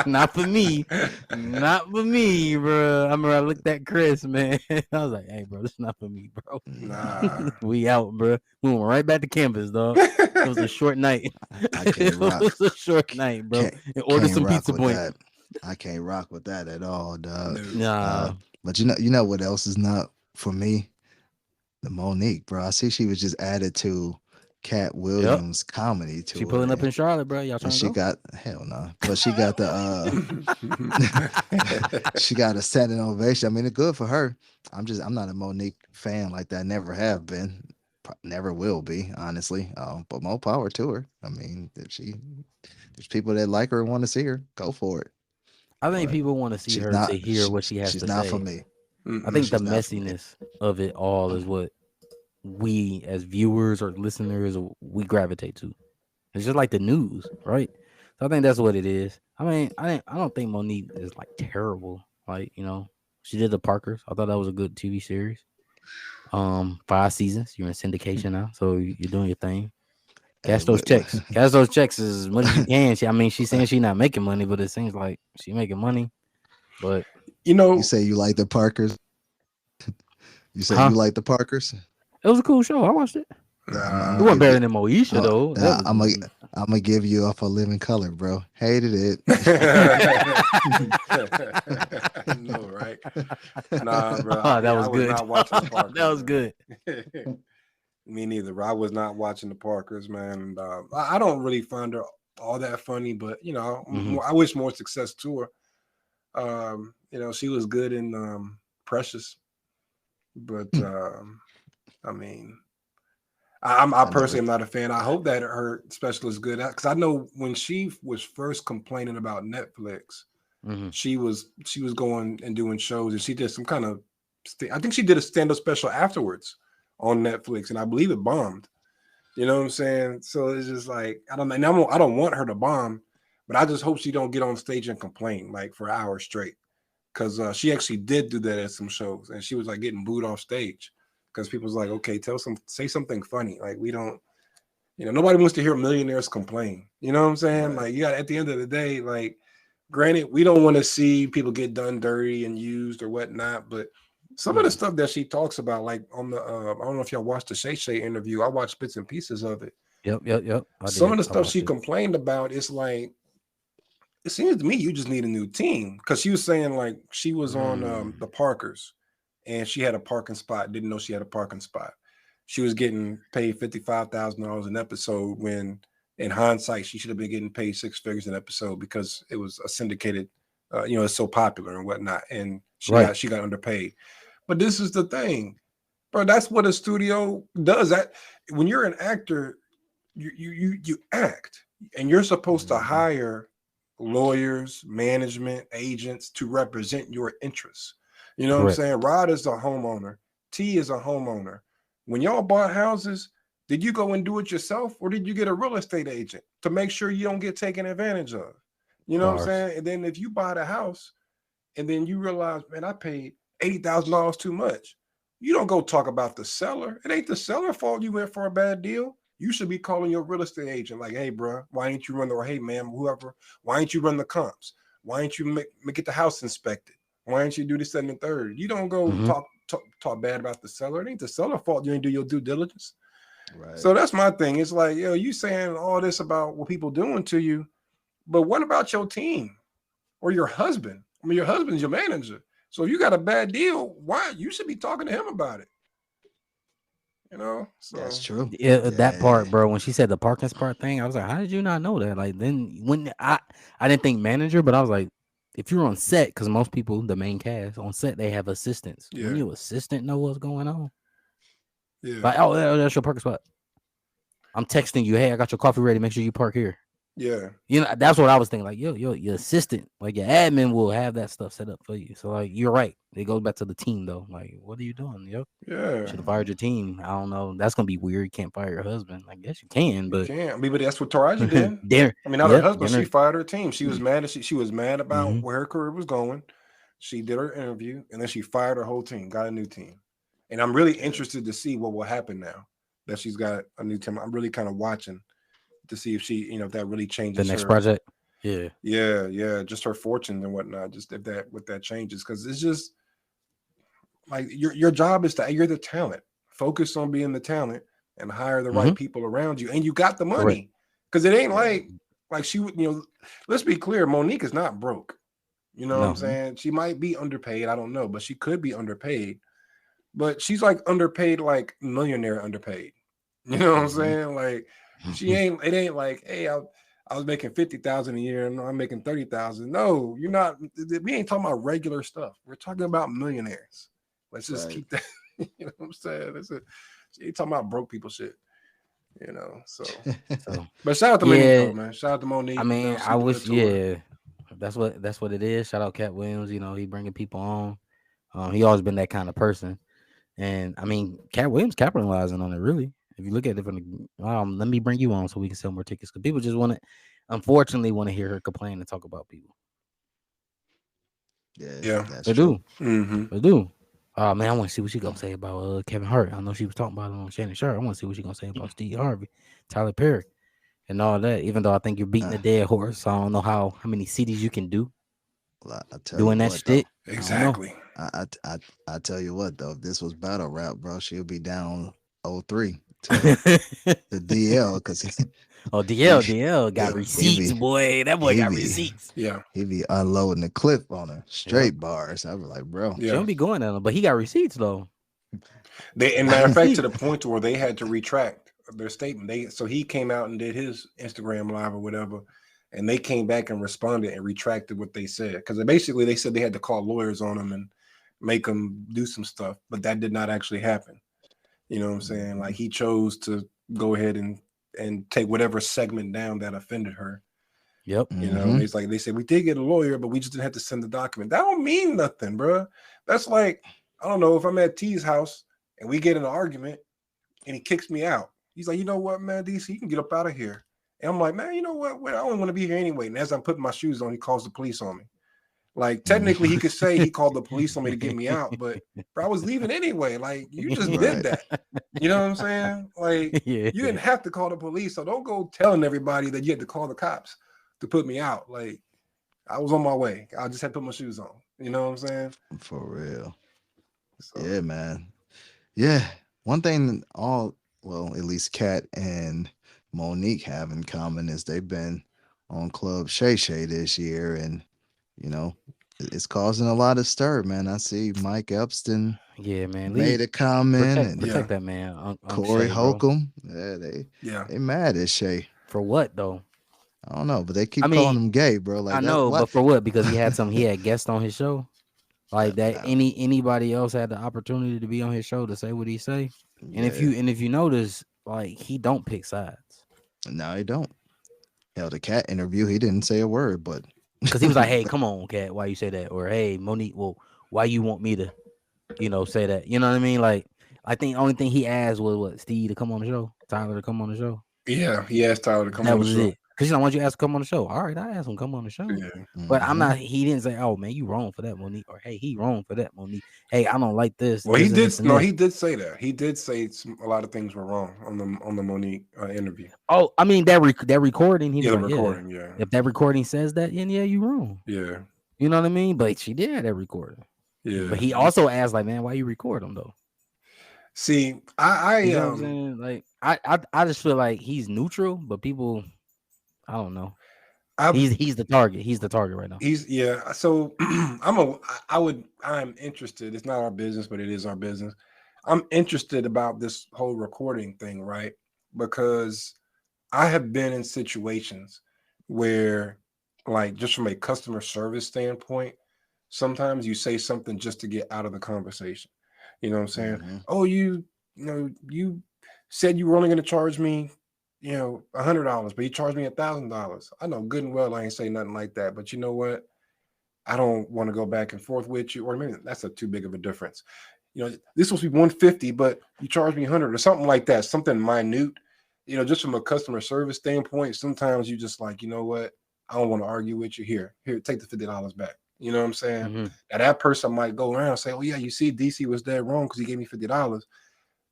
Not for me. Not for me, bro. I remember I looked at Chris, man. I was like, hey, bro, this is not for me, bro. Nah. We out, bro. We went right back to campus, dog. It was a short night. It was a short night, bro. And ordered some pizza points. I can't rock with that at all, dog. Nah. But you know what else is not for me? The Monique, bro. I see she was just added to Cat Williams' comedy tour. She pulling up in Charlotte, bro. Y'all trying to go? Got hell no, but she got the she got a standing ovation. I mean, it's good for her. I'm not a Monique fan like that. Never have been, never will be, honestly. But more power to her. I mean, if there's people that like her and want to see her, go for it. I think people want to see her to hear what she has to say. She's not for me. I think the messiness of it all is what we as viewers or listeners we gravitate to. It's just like the news, right? So I think that's what it is. I mean, I don't think Monique is like terrible. Like, you know, she did The Parkers. I thought that was a good TV series. 5 seasons. You're in syndication now, so you're doing your thing. Cash those checks. Cash those checks as much as you can. She's saying she's not making money, but it seems like she's making money. But you say you like The Parkers. You say you like The Parkers. It was a cool show. I watched it. It wasn't better than Moesha though. I'm gonna give you off a Living Color, bro. Hated it. No, right? Nah, bro. That was good. Not watching The Parkers, that was good. Me neither. I was not watching The Parkers, man. And, I don't really find her all that funny, but you know, I wish more success to her. You know, she was good in Precious, but I mean, I personally am not a fan. I hope that her special is good because I know when she was first complaining about Netflix, she was going and doing shows, and she did some kind of. I think she did a stand-up special afterwards on Netflix, and I believe it bombed. You know what I'm saying? So it's just like I don't know. I don't want her to bomb, but I just hope she don't get on stage and complain like for hours straight, because she actually did do that at some shows, and she was like getting booed off stage because people was like, okay, say something funny. Like we don't, you know, nobody wants to hear millionaires complain. You know what I'm saying? Right. Like you got at the end of the day, like granted, we don't want to see people get done dirty and used or whatnot, but some of the stuff that she talks about, like on the, I don't know if y'all watched the Shay Shay interview. I watched bits and pieces of it. Yep. Some of the stuff she complained about, it's like, it seems to me you just need a new team. Because she was saying like she was on the Parkers and she had a parking spot, didn't know she had a parking spot. She was getting paid $55,000 an episode when in hindsight, she should have been getting paid 6 figures an episode because it was a syndicated, you know, it's so popular and whatnot. And She got underpaid. But this is the thing, bro. That's what a studio does. That when you're an actor, you act, and you're supposed to hire lawyers, management, agents to represent your interests. You know what I'm saying? Rod is a homeowner. T is a homeowner. When y'all bought houses, did you go and do it yourself, or did you get a real estate agent to make sure you don't get taken advantage of? You know what I'm saying? And then if you buy the house and then you realize, man, I paid $80,000 too much, you don't go talk about the seller. It ain't the seller's fault you went for a bad deal. You should be calling your real estate agent like, hey, bro, why ain't you run the, or hey, ma'am, whoever, why ain't you run the comps? Why ain't you get the house inspected? Why ain't you do this, and the third? You don't go talk bad about the seller. It ain't the seller's fault you didn't do your due diligence. Right. So that's my thing. It's like, yo, you saying all this about what people doing to you, but what about your team or your husband? I mean, your husband's your manager. So if you got a bad deal, why you should be talking to him about it? You know, so that's true. Yeah, that part, bro. When she said the parking spot thing, I was like, how did you not know that? Like, then when I didn't think manager, but I was like, if you're on set, because most people, the main cast on set, they have assistants. Yeah. When your assistant know what's going on. Yeah. Like, oh, that's your parking spot. I'm texting you, hey, I got your coffee ready. Make sure you park here. Yeah. You know, that's what I was thinking. Like, yo, your assistant, like your admin will have that stuff set up for you. So, like, you're right. It goes back to the team, though. Like, what are you doing, yo? Yeah. Should have fired your team. I don't know. That's gonna be weird. You can't fire your husband. I guess you can, but you can. I mean, but that's what Taraji did. I mean, not her husband. She fired her team. She was mad. She was mad about where her career was going. She did her interview, and then she fired her whole team. Got a new team, and I'm really interested to see what will happen now that she's got a new team. I'm really kind of watching to see if she, you know, if that really changes the next project. Yeah. Just her fortunes and whatnot. Just if that changes, because it's just like your job is you're the talent. Focus on being the talent and hire the right people around you, and you got the money. Because it ain't like she would, you know. Let's be clear, Monique is not broke. You know what I'm saying? She might be underpaid. I don't know, but she could be underpaid. But she's like underpaid, like millionaire underpaid. You know what I'm saying? Like she ain't. It ain't like, hey, I was making $50,000 a year and I'm making $30,000. No, you're not. We ain't talking about regular stuff. We're talking about millionaires. Let's just keep that. You know what I'm saying? You ain't talking about broke people shit. You know, so. But shout out to Monique, though, man. Shout out to Monique. I mean, I wish, that's what it is. Shout out Cat Williams. You know, he bringing people on. He always been that kind of person, and I mean, Cat Williams capitalizing on it really. If you look at it from let me bring you on so we can sell more tickets, because people just unfortunately want to hear her complain and talk about people. Yeah, they do. They do. Oh man, I want to see what she gonna say about Kevin Hart. I know she was talking about it on Shannon Sharp. I want to see what she gonna say about Steve Harvey, Tyler Perry, and all that. Even though I think you're beating a dead horse, so I don't know how many CDs you can do. Well, I tell doing you that shit. Exactly. I tell you what though, if this was battle rap, bro, she'll be down 0-3 to the DL, because DL got receipts, boy. That boy got receipts. Yeah, he be unloading the clip on her straight bars. I was like, bro, she don't be going at him, but he got receipts though. And matter of fact, to the point where they had to retract their statement. So he came out and did his Instagram live or whatever, and they came back and responded and retracted what they said, because basically they said they had to call lawyers on him and make him do some stuff, but that did not actually happen. You know what I'm saying? Like, he chose to go ahead and take whatever segment down that offended her. Yep. You know, it's like they said, we did get a lawyer, but we just didn't have to send the document. That don't mean nothing, bro. That's like, I don't know, if I'm at T's house and we get in an argument and he kicks me out. He's like, you know what, man, DC, you can get up out of here. And I'm like, man, you know what? I don't want to be here anyway. And as I'm putting my shoes on, he calls the police on me. Like, technically, he could say he called the police on me to get me out, but bro, I was leaving anyway. Like, you just did that. You know what I'm saying? Like, you didn't have to call the police, so don't go telling everybody that you had to call the cops to put me out. Like, I was on my way. I just had to put my shoes on. You know what I'm saying? For real. So. Yeah, man. Yeah. One thing at least Kat and Monique have in common is they've been on Club Shay Shay this year, and you know, it's causing a lot of stir, man. I see Mike Epstein made a comment, protect that man. Corey Holcomb, they mad at Shay. For what though? I don't know, but they keep calling him gay, bro. Like, I know, but for what? Because he had guests on his show. Like that anybody else had the opportunity to be on his show to say what he say. And if you notice, like he don't pick sides. No, he don't. Hell, the Cat interview, he didn't say a word, but because he was like, "Hey, come on, Cat, why you say that?" Or "Hey, Monique, well, why you want me to, say that?" You know what I mean? Like, I think the only thing he asked was what Steve to come on the show, Tyler to come on the show. Yeah, he asked Tyler to come on the show. That Mm-hmm. was it. Because I want you to ask to come on the show. All right, I asked him to come on the show. Yeah. But I'm not. He didn't say, "Oh man, you wrong for that, Monique," or "Hey, he wrong for that, Monique." Hey, I don't like this. Well, he did. No, he did say that. He did say a lot of things were wrong on the Monique interview. Oh, I mean that recording. He was like, recording. Yeah. If that recording says that, then yeah, you wrong. Yeah. You know what I mean? But she did have that recording. Yeah. But he also asked, like, man, why you record him though? See, you know what I'm saying? Like, I just feel like he's neutral, but people, I don't know. He's the target. He's the target right now. So I'm interested. It's not our business, but it is our business. I'm interested about this whole recording thing, right? Because I have been in situations where, like, just from a customer service standpoint, sometimes you say something just to get out of the conversation. You know what I'm saying? Mm-hmm. Oh, you said you were only going to charge me, $100, but you charged me $1,000. I know good and well I ain't say nothing like that, but you know what? I don't want to go back and forth with you, or maybe that's too big of a difference. This is supposed to be $150, but you charge me $100 or something like that, something minute. Just from a customer service standpoint, sometimes you just like, you know what? I don't want to argue with you. Here, take the $50 back. You know what I'm saying? Mm-hmm. Now that person might go around and say, "Oh yeah, you see, DC was dead wrong because he gave me $50,"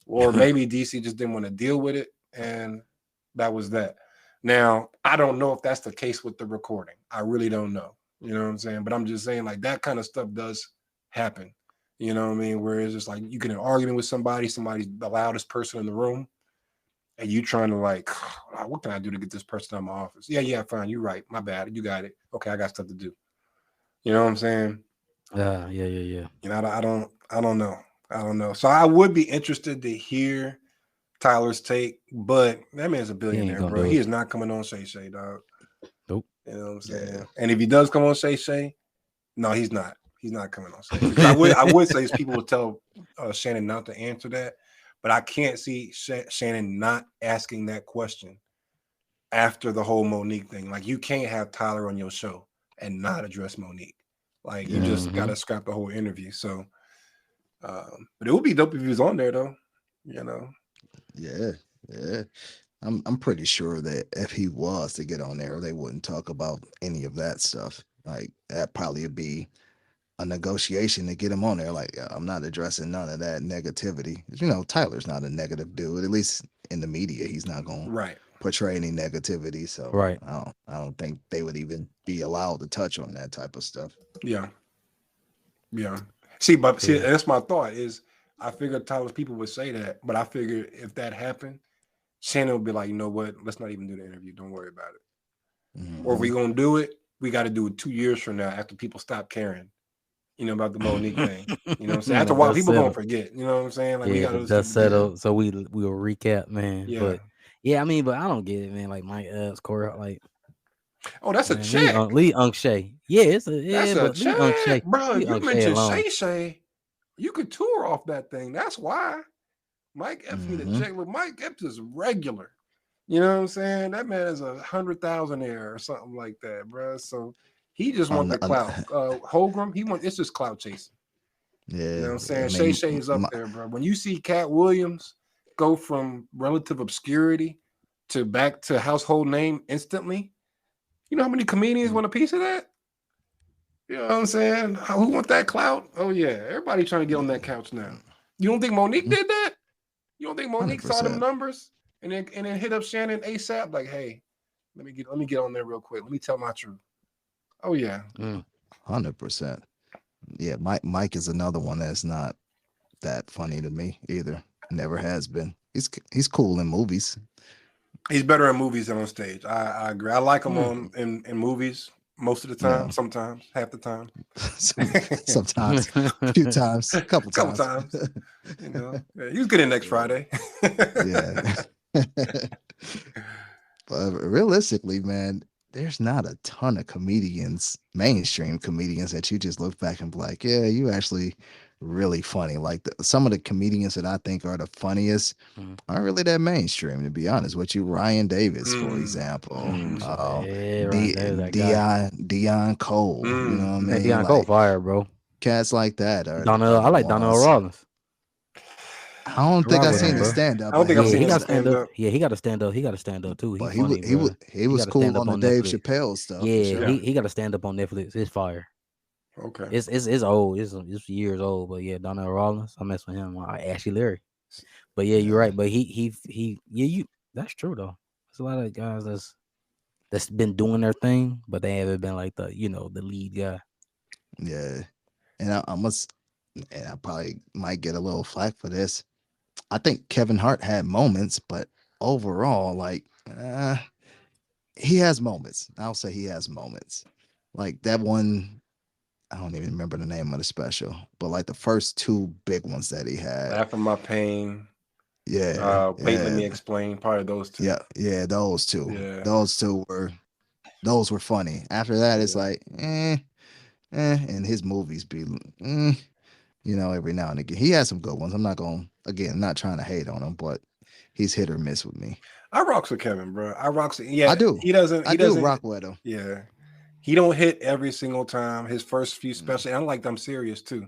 or maybe DC just didn't want to deal with it, and that was that. Now I don't know if that's the case with the recording. I really don't know. You know what I'm saying? But I'm just saying, like, that kind of stuff does happen. You know what I mean? Where it's just like you get in an argument with somebody's the loudest person in the room, and you trying to like, what can I do to get this person out of my office? Yeah, fine. You're right. My bad. You got it. Okay, I got stuff to do. You know what I'm saying? Yeah. I don't know. So I would be interested to hear Tyler's take, but that man's a billionaire, bro. He is not coming on Shay Shay, dog. Nope. You know what I'm saying? Yeah. And if he does come on Shay Shay, no, he's not. He's not coming on Shay Shay. I would say people would tell Shannon not to answer that, but I can't see Shannon not asking that question after the whole Monique thing. Like, you can't have Tyler on your show and not address Monique. Like, you just gotta scrap the whole interview. So, but it would be dope if he was on there, though. Yeah. I'm pretty sure that if he was to get on there, they wouldn't talk about any of that stuff. Like, that probably would be a negotiation to get him on there. Like, I'm not addressing none of that negativity. Tyler's not a negative dude. At least in the media, he's not going to portray any negativity. So I don't think they would even be allowed to touch on that type of stuff. Yeah. See, that's my thought is I figured Tyler's people would say that, but I figured if that happened, Shannon would be like, you know what? Let's not even do the interview. Don't worry about it. Mm-hmm. Or if we're going to do it, we got to do it 2 years from now after people stop caring, about the Monique thing. You know what I'm saying? After a while, people going to forget. You know what I'm saying? Like, we got to just settle. So we'll recap, man. Yeah. But but I don't get it, man. Like Mike Epps, Corey, like. Oh, that's a check. Lee Unk Shay. Yeah, that's a check. Unk Shay. Bro, you mentioned Shay Shay. You could tour off that thing. That's why Mike Epps need a check. But Mike Epps is regular. You know what I'm saying? That man is 100,000 or something like that, bro. So he just wants the clout. Holgram, it's just clout chasing. Yeah. You know what I'm saying? Shay Shay is up there, bro. When you see Cat Williams go from relative obscurity to back to household name instantly, you know how many comedians want a piece of that? You know what I'm saying? Who want that clout? Oh yeah, everybody trying to get on that couch now. You don't think Monique did that? You don't think Monique 100%. Saw them numbers and then hit up Shannon ASAP? Like, hey, let me get on there real quick. Let me tell my truth. Oh yeah, 100%. Yeah, Mike is another one that's not that funny to me either. Never has been. He's cool in movies. He's better in movies than on stage. I agree. I like him in movies most of the time. Yeah. Sometimes, half the time. Sometimes, a few times, a couple times. He was good in Next Friday. Yeah. But realistically, man, there's not a ton of comedians, mainstream comedians, that you just look back and be like, yeah, you actually really funny. Like some of the comedians that I think are the funniest aren't really that mainstream, to be honest with you. Ryan Davis, for example, Dion Cole, you know what I mean? Dion Cole fire, bro. Cats like that are I like Donnell Rawlins. I don't think I've seen the stand up. I don't think I've seen he got stand up. Yeah, he got to stand up. He got to stand up too. But he was cool on the Dave Chappelle stuff. Yeah, sure. he got to stand up on Netflix. It's fire. Okay, it's old. It's years old. But yeah, Donnell Rawlins, I mess with him. Ashley Larry. But yeah, you're right. But you that's true though. There's a lot of guys that's been doing their thing, but they haven't been like the lead guy. Yeah, and I probably might get a little flack for this. I think Kevin Hart had moments, but overall, like, he has moments. I'll say he has moments. Like that one, I don't even remember the name of the special, but like the first two big ones that he had. Laugh at My Pain. Yeah. Wait, Let Me Explain. Probably those two. Yeah, those two. Yeah. Those were funny. After that, it's like, and his movies be, every now and again. He has some good ones. I'm not trying to hate on him, but he's hit or miss with me. I rocks with Kevin, bro. Yeah, I do. He doesn't rock with him. Yeah. He don't hit every single time. His first few specials, and I like them serious too.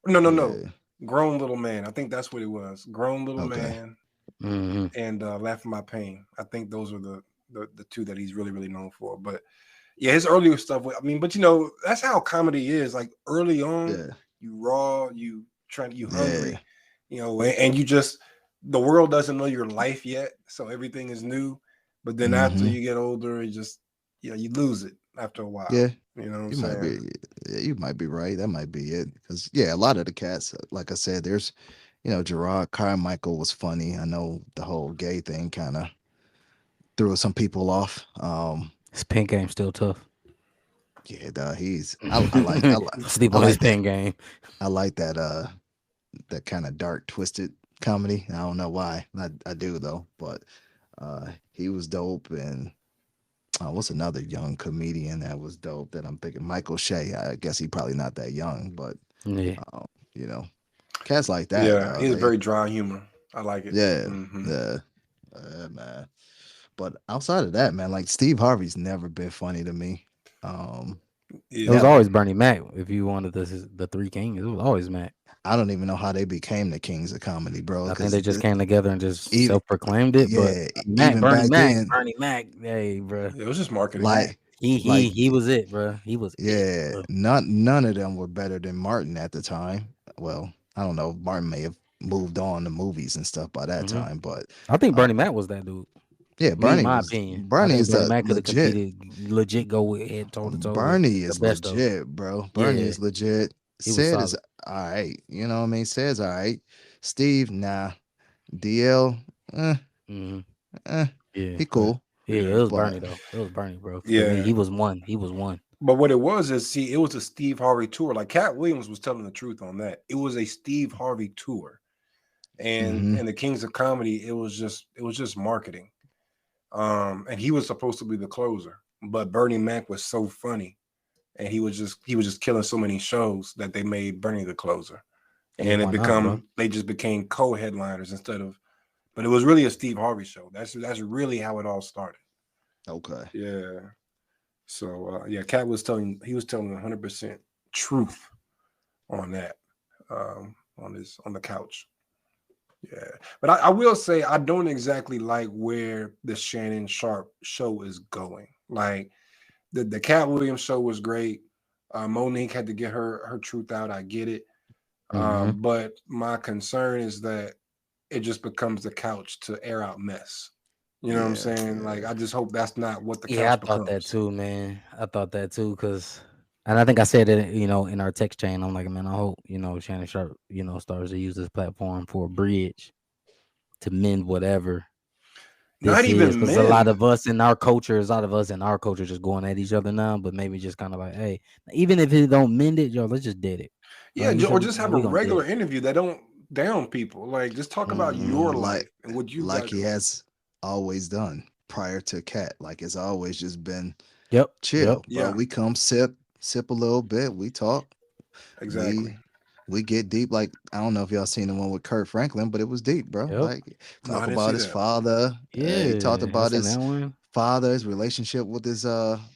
No. Grown Little Man. I think that's what it was. Grown Little Man and Laugh at My Pain. I think those are the two that he's really, really known for. But yeah, his earlier stuff. I mean, but that's how comedy is. Like early on, you raw, you hungry, and you just, the world doesn't know your life yet, so everything is new. But then after you get older, you just you lose it after a while. Yeah, you know what I'm saying? You might be right. That might be it. Because a lot of the cats, like I said, there's, Gerard Carmichael was funny. I know the whole gay thing kind of threw some people off. His pen game's still tough. Yeah, I like sleep on his pen game. I like that kind of dark, twisted comedy. I don't know why. I do though, but he was dope. And what's another young comedian that was dope that I'm thinking? Michael Shea. I guess he probably not that young, but cats like that. Yeah, he's very dry humor. I like it. Yeah, man. But outside of that, man, like Steve Harvey's never been funny to me. It was always Bernie Mac. If you wanted the three kings, it was always Mac. I don't even know how they became the kings of comedy, bro. I think they just came together and just self-proclaimed it. Yeah, Bernie Mac, hey, bro. It was just marketing. Like he was it, bro. He was. Yeah, none of them were better than Martin at the time. Well, I don't know. Martin may have moved on to movies and stuff by that time, but I think Bernie Mac was that dude. Yeah, Bernie. In my opinion, Bernie is legit. Go head toe to toe. Bernie is legit, bro. Bernie is legit. Sid is all right. You know what I mean? Sid's all right. Steve, nah. DL, he cool. Yeah, it was Bernie though. It was Bernie, bro. Yeah, he was one. But what it was is, it was a Steve Harvey tour. Like Cat Williams was telling the truth on that. It was a Steve Harvey tour, and the Kings of Comedy, it was just marketing. And he was supposed to be the closer, but Bernie Mac was so funny, and he was just killing so many shows that they made Bernie the closer, and they just became co-headliners instead of. But it was really a Steve Harvey show. That's really how it all started. Okay. Yeah. So Cat was telling 100% truth on that, on the couch. Yeah, but I will say I don't exactly like where the Shannon Sharpe show is going. Like the Cat Williams show was great. Monique had to get her truth out. I get it. But my concern is that it just becomes the couch to air out mess. You know what I'm saying? Like, I just hope that's not what the couch becomes. I thought that too, man. I thought that too, because, and I think I said it, in our text chain. I'm like, man, I hope, Shannon Sharpe, starts to use this platform for a bridge to mend whatever. Not even because a lot of us in our culture just going at each other now, but maybe just kind of like, hey, even if it don't mend it, let's just dead it. Yeah, or just have a regular interview that don't down people. Like, just talk about your life and what you like he has always done prior to Cat. Like, it's always just been Yep. Chill, Yep. bro. We come sip a little bit. We talk. Exactly. We get deep. Like, I don't know if y'all seen the one with Kurt Franklin, but it was deep, bro. Yep. Like, No, I talk didn't about see his that. father. He talked Yeah. about In his that one. father's relationship with his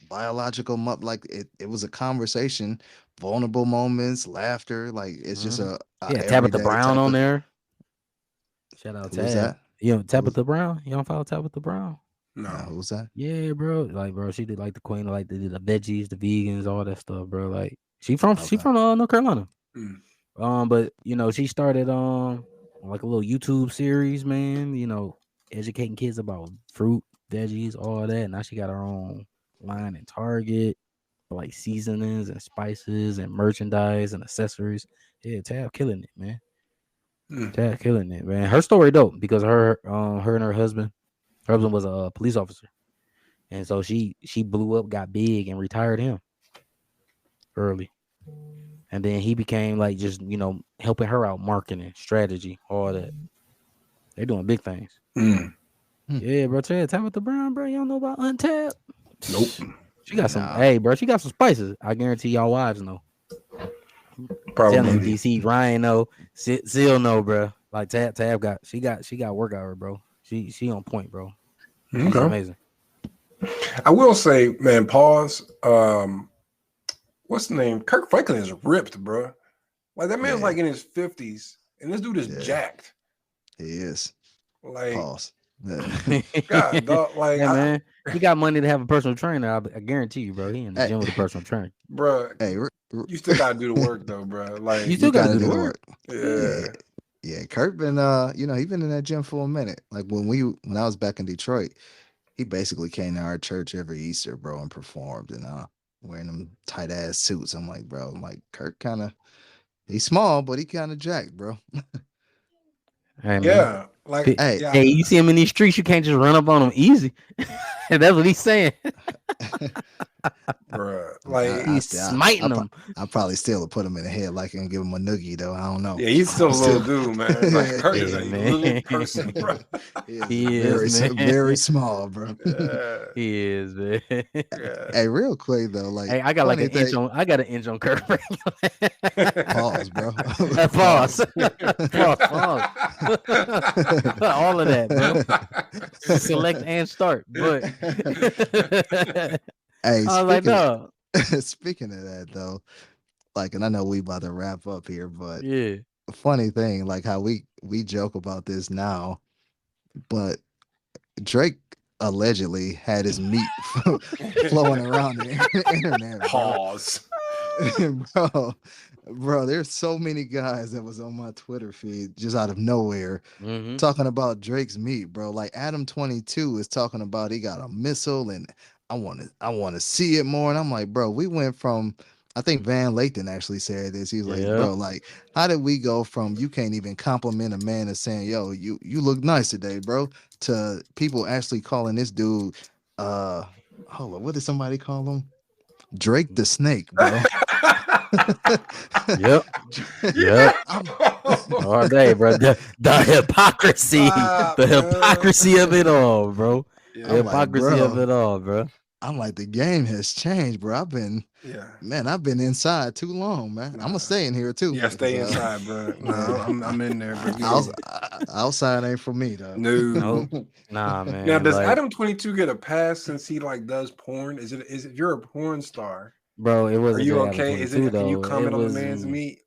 biological mother. Like, it was a conversation, vulnerable moments, laughter. Like, it's just a Yeah, Tabitha everyday Brown type on of. there. Shout out Who was Tab. that? You know Who was, Tabitha Brown? You don't follow Tabitha Brown? No. who was that? Yeah, bro. Like, bro, she did like the queen of like the veggies, the vegans, all that stuff, bro. Like, she from North Carolina. But you know, she started like a little YouTube series, man. You know, educating kids about fruit, veggies, all that. Now she got her own line in Target, like seasonings and spices and merchandise and accessories. Yeah, Tab killing it, man. Tab killing it, man. Her story dope because her and her husband was a police officer. And so she blew up, got big, and retired him early. And then he became like just, you know, helping her out, marketing, strategy, all that. They're doing big things. Yeah, bro. Tabitha Brown, bro. You don't know about Untapped? Nope. She got some. Hey, bro. She got some spices. I guarantee y'all wives know. Probably. Telling DC, Ryan know, Seal know, bro. Like Tab got she got work out of her, bro. She on point, bro. She's amazing. I will say, man, pause. What's the name? Kirk Franklin is ripped, bro. Like that man's like in his 50s, and this dude is jacked. He is. Like, pause. God, dog, like, yeah, man. He got money to have a personal trainer. I guarantee you, bro. He in the gym with a personal trainer, bro. Hey, you still gotta do the work though, bro. Like, you still gotta do the work. Yeah. Kurt been you know, he been in that gym for a minute. Like when I was back in Detroit, he basically came to our church every Easter, bro, and performed and wearing them tight ass suits. I'm like, bro, Kurt he's small, but he kind of jacked, bro. Hey, yeah, like hey, you see him in these streets, you can't just run up on him easy. That's what he's saying. Bruh, like he's smiting them. I probably still put him in the headlock and give him a noogie though. I don't know. Yeah, he's still a little dude, man. Like Kurt is a little person, bro. He is very small, bro. He is, man. Hey, real quick though, like hey, I got like an inch on Kurt. Pause, bro. Pause. Pause. All of that, bro. Select and start, but hey, I was like, no. Speaking of that though, like, and I know we about to wrap up here, but yeah, funny thing, like how we joke about this now, but Drake allegedly had his meat flowing around the internet. Pause. Bro, there's so many guys that was on my Twitter feed just out of nowhere talking about Drake's meat, bro. Like Adam 22 is talking about he got a missile and I want to see it more. And I'm like, bro, we went from, I think Van Lathan actually said this. He was like, bro, like, how did we go from you can't even compliment a man and saying, yo, you look nice today, bro, to people actually calling this dude, hold on, what did somebody call him? Drake the Snake, bro. Yep. All day, bro. The hypocrisy, hypocrisy of it all, bro. Yeah, the hypocrisy of it all, bro. I'm like, the game has changed, bro. I've been inside too long, man. I'm gonna stay in here too. Yeah, stay inside, bro. No, I'm in there, bro. Outside ain't for me, though. No, nah, man. Now, does Adam 22 get a pass since he like does porn? Is it you're a porn star, bro? It was. Are you okay? Is it? Can you comment on the man's meat?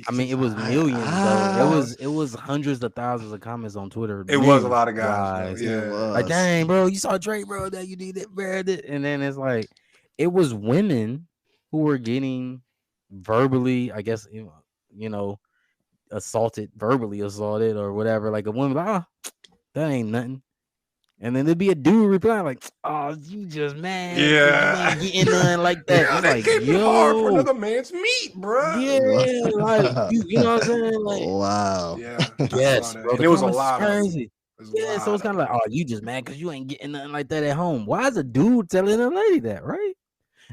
I mean, it was millions though. It was hundreds of thousands of comments on Twitter. It was a lot of guys. Yeah, like dang, bro, you saw Drake, bro. That you did it, bro. And then it's like, it was women who were getting verbally, I guess, you know, verbally assaulted or whatever. Like a woman, like, that ain't nothing. And then there'd be a dude replying like, "Oh, you just mad? Yeah, you ain't getting nothing like that." Yeah, it's that like, can't be hard for another man's meat, bro. Yeah, like you know what I'm saying? Like, wow. Yeah, yes, bro. It was a lot crazy. Yeah, so it's kind of like, oh, you just mad because you ain't getting nothing like that at home. Why is a dude telling a lady that, right?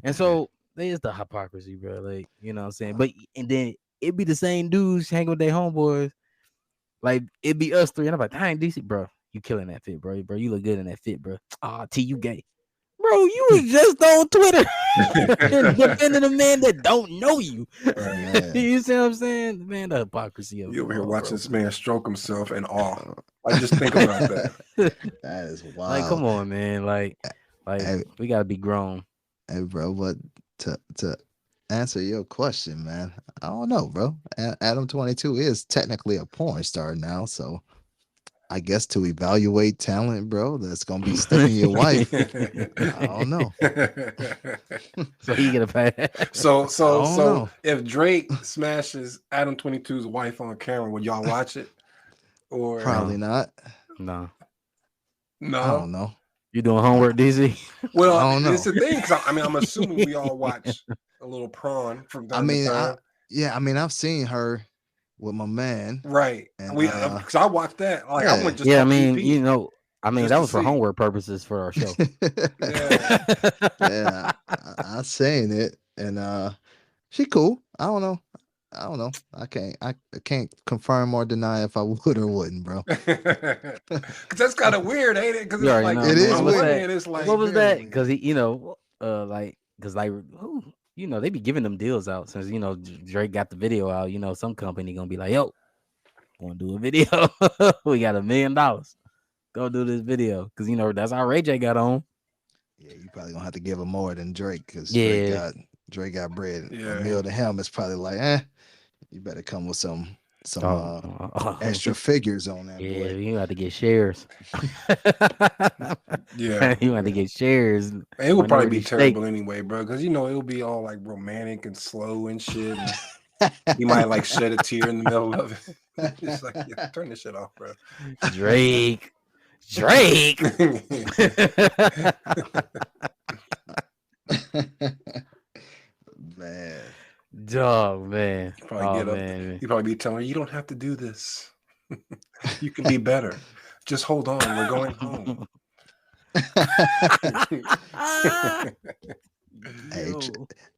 And so there's the hypocrisy, bro. Like, you know what I'm saying? But and then it'd be the same dudes hanging with their homeboys. Like, it'd be us three, and I'm like, dang, DC, bro. You killing that fit, bro. You look good in that fit, bro. Ah, T, you gay. Bro, Bro, you was just on Twitter defending a man that don't know you. You see what I'm saying? Man, the hypocrisy of you over here watching this man stroke himself in awe. Like, just think about that. That is wild. Like, come on, man. Like hey, we gotta be grown. Hey, bro, but to answer your question, man, I don't know, bro. Adam 22 is technically a porn star now, so I guess to evaluate talent, bro, that's gonna be sticking your wife. I don't know. So he get a pass. So if Drake smashes Adam 22's wife on camera, would y'all watch it? Or probably not. No. I don't know. You doing homework, DZ? Well, I don't know. It's the thing. I'm assuming we all watch a little prawn from time to time. I've seen her with my man, right? And because I watched that. Like, I went just I mean, TV, that was for homework purposes for our show. I seen it, and she cool. I don't know. I can't confirm or deny if I would or wouldn't, bro. Because that's kind of weird, ain't it? Because it's like it is weird. It's like, what was that? Because they be giving them deals out since Drake got the video out. Some company gonna be like, yo, want to do a video? We got $1 million. Go do this video because that's how Ray J got on. Yeah, you probably gonna have to give him more than Drake because Drake got bread. Yeah. A meal to him is probably like, you better come with some extra figures on that. Yeah, boy. You have to get shares. Yeah, you have to get shares. It would probably be terrible anyway, bro, because it'll be all like romantic and slow and shit. And you might like shed a tear in the middle of it. It's like, turn this shit off, bro. Drake. Man. Dog, man. You probably be telling her, you don't have to do this. You can be better. Just hold on. We're going home.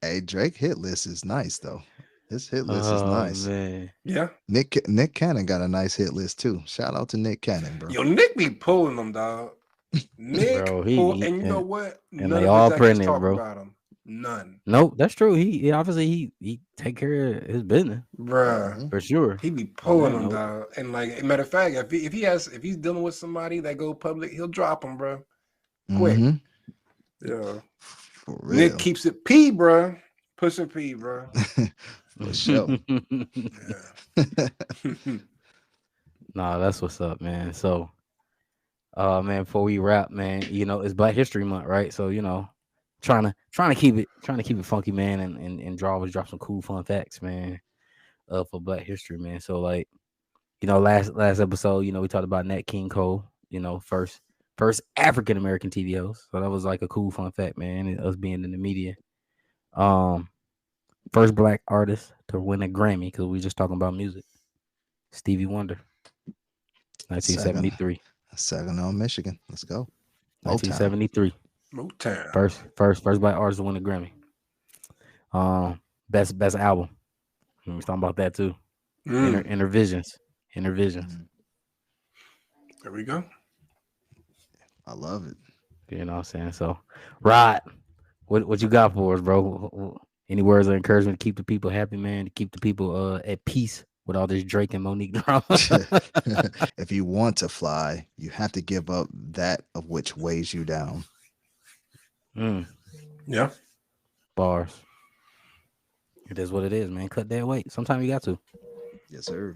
Hey, Drake hit list is nice though. His hit list is nice. Man. Yeah. Nick Cannon got a nice hit list too. Shout out to Nick Cannon, bro. Yo, Nick be pulling them, dog. Nick, bro, and you know what? And they all printing, bro. About him. None. Nope, that's true. He obviously he take care of his business, bruh, for sure. He be pulling them, dog. And like, matter of fact, if he's dealing with somebody that go public, he'll drop them, bro. Quick. Yeah. Nick keeps it P, bro. Pushing P, bro. For sure. Nah, that's what's up, man. So, man, before we wrap, man, it's Black History Month, right? So, trying to keep it funky, man, and drop some cool fun facts, man, for Black History, man. So, like, last episode, we talked about Nat King Cole, first African American TV host. So that was like a cool fun fact, man. And us being in the media, first Black artist to win a Grammy, because we just talking about music, Stevie Wonder, 1973. Saginaw, Michigan. Let's go. 1973. Motown. First Black artist to win a Grammy. Best album. We was talking about that too. Intervisions. There we go. I love it. You know what I'm saying? So, Rod, what you got for us, bro? Any words of encouragement to keep the people happy, man? To keep the people at peace with all this Drake and Monique drama? If you want to fly, you have to give up that of which weighs you down. Yeah. Bars. It is what it is, man. Cut that weight. Sometimes you got to. Yes, sir.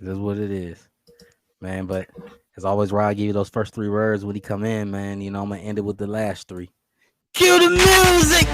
It is what it is, man. But as always, Rod give you those first 3 words when he come in, man. I'm gonna end it with the last 3. Cue the music.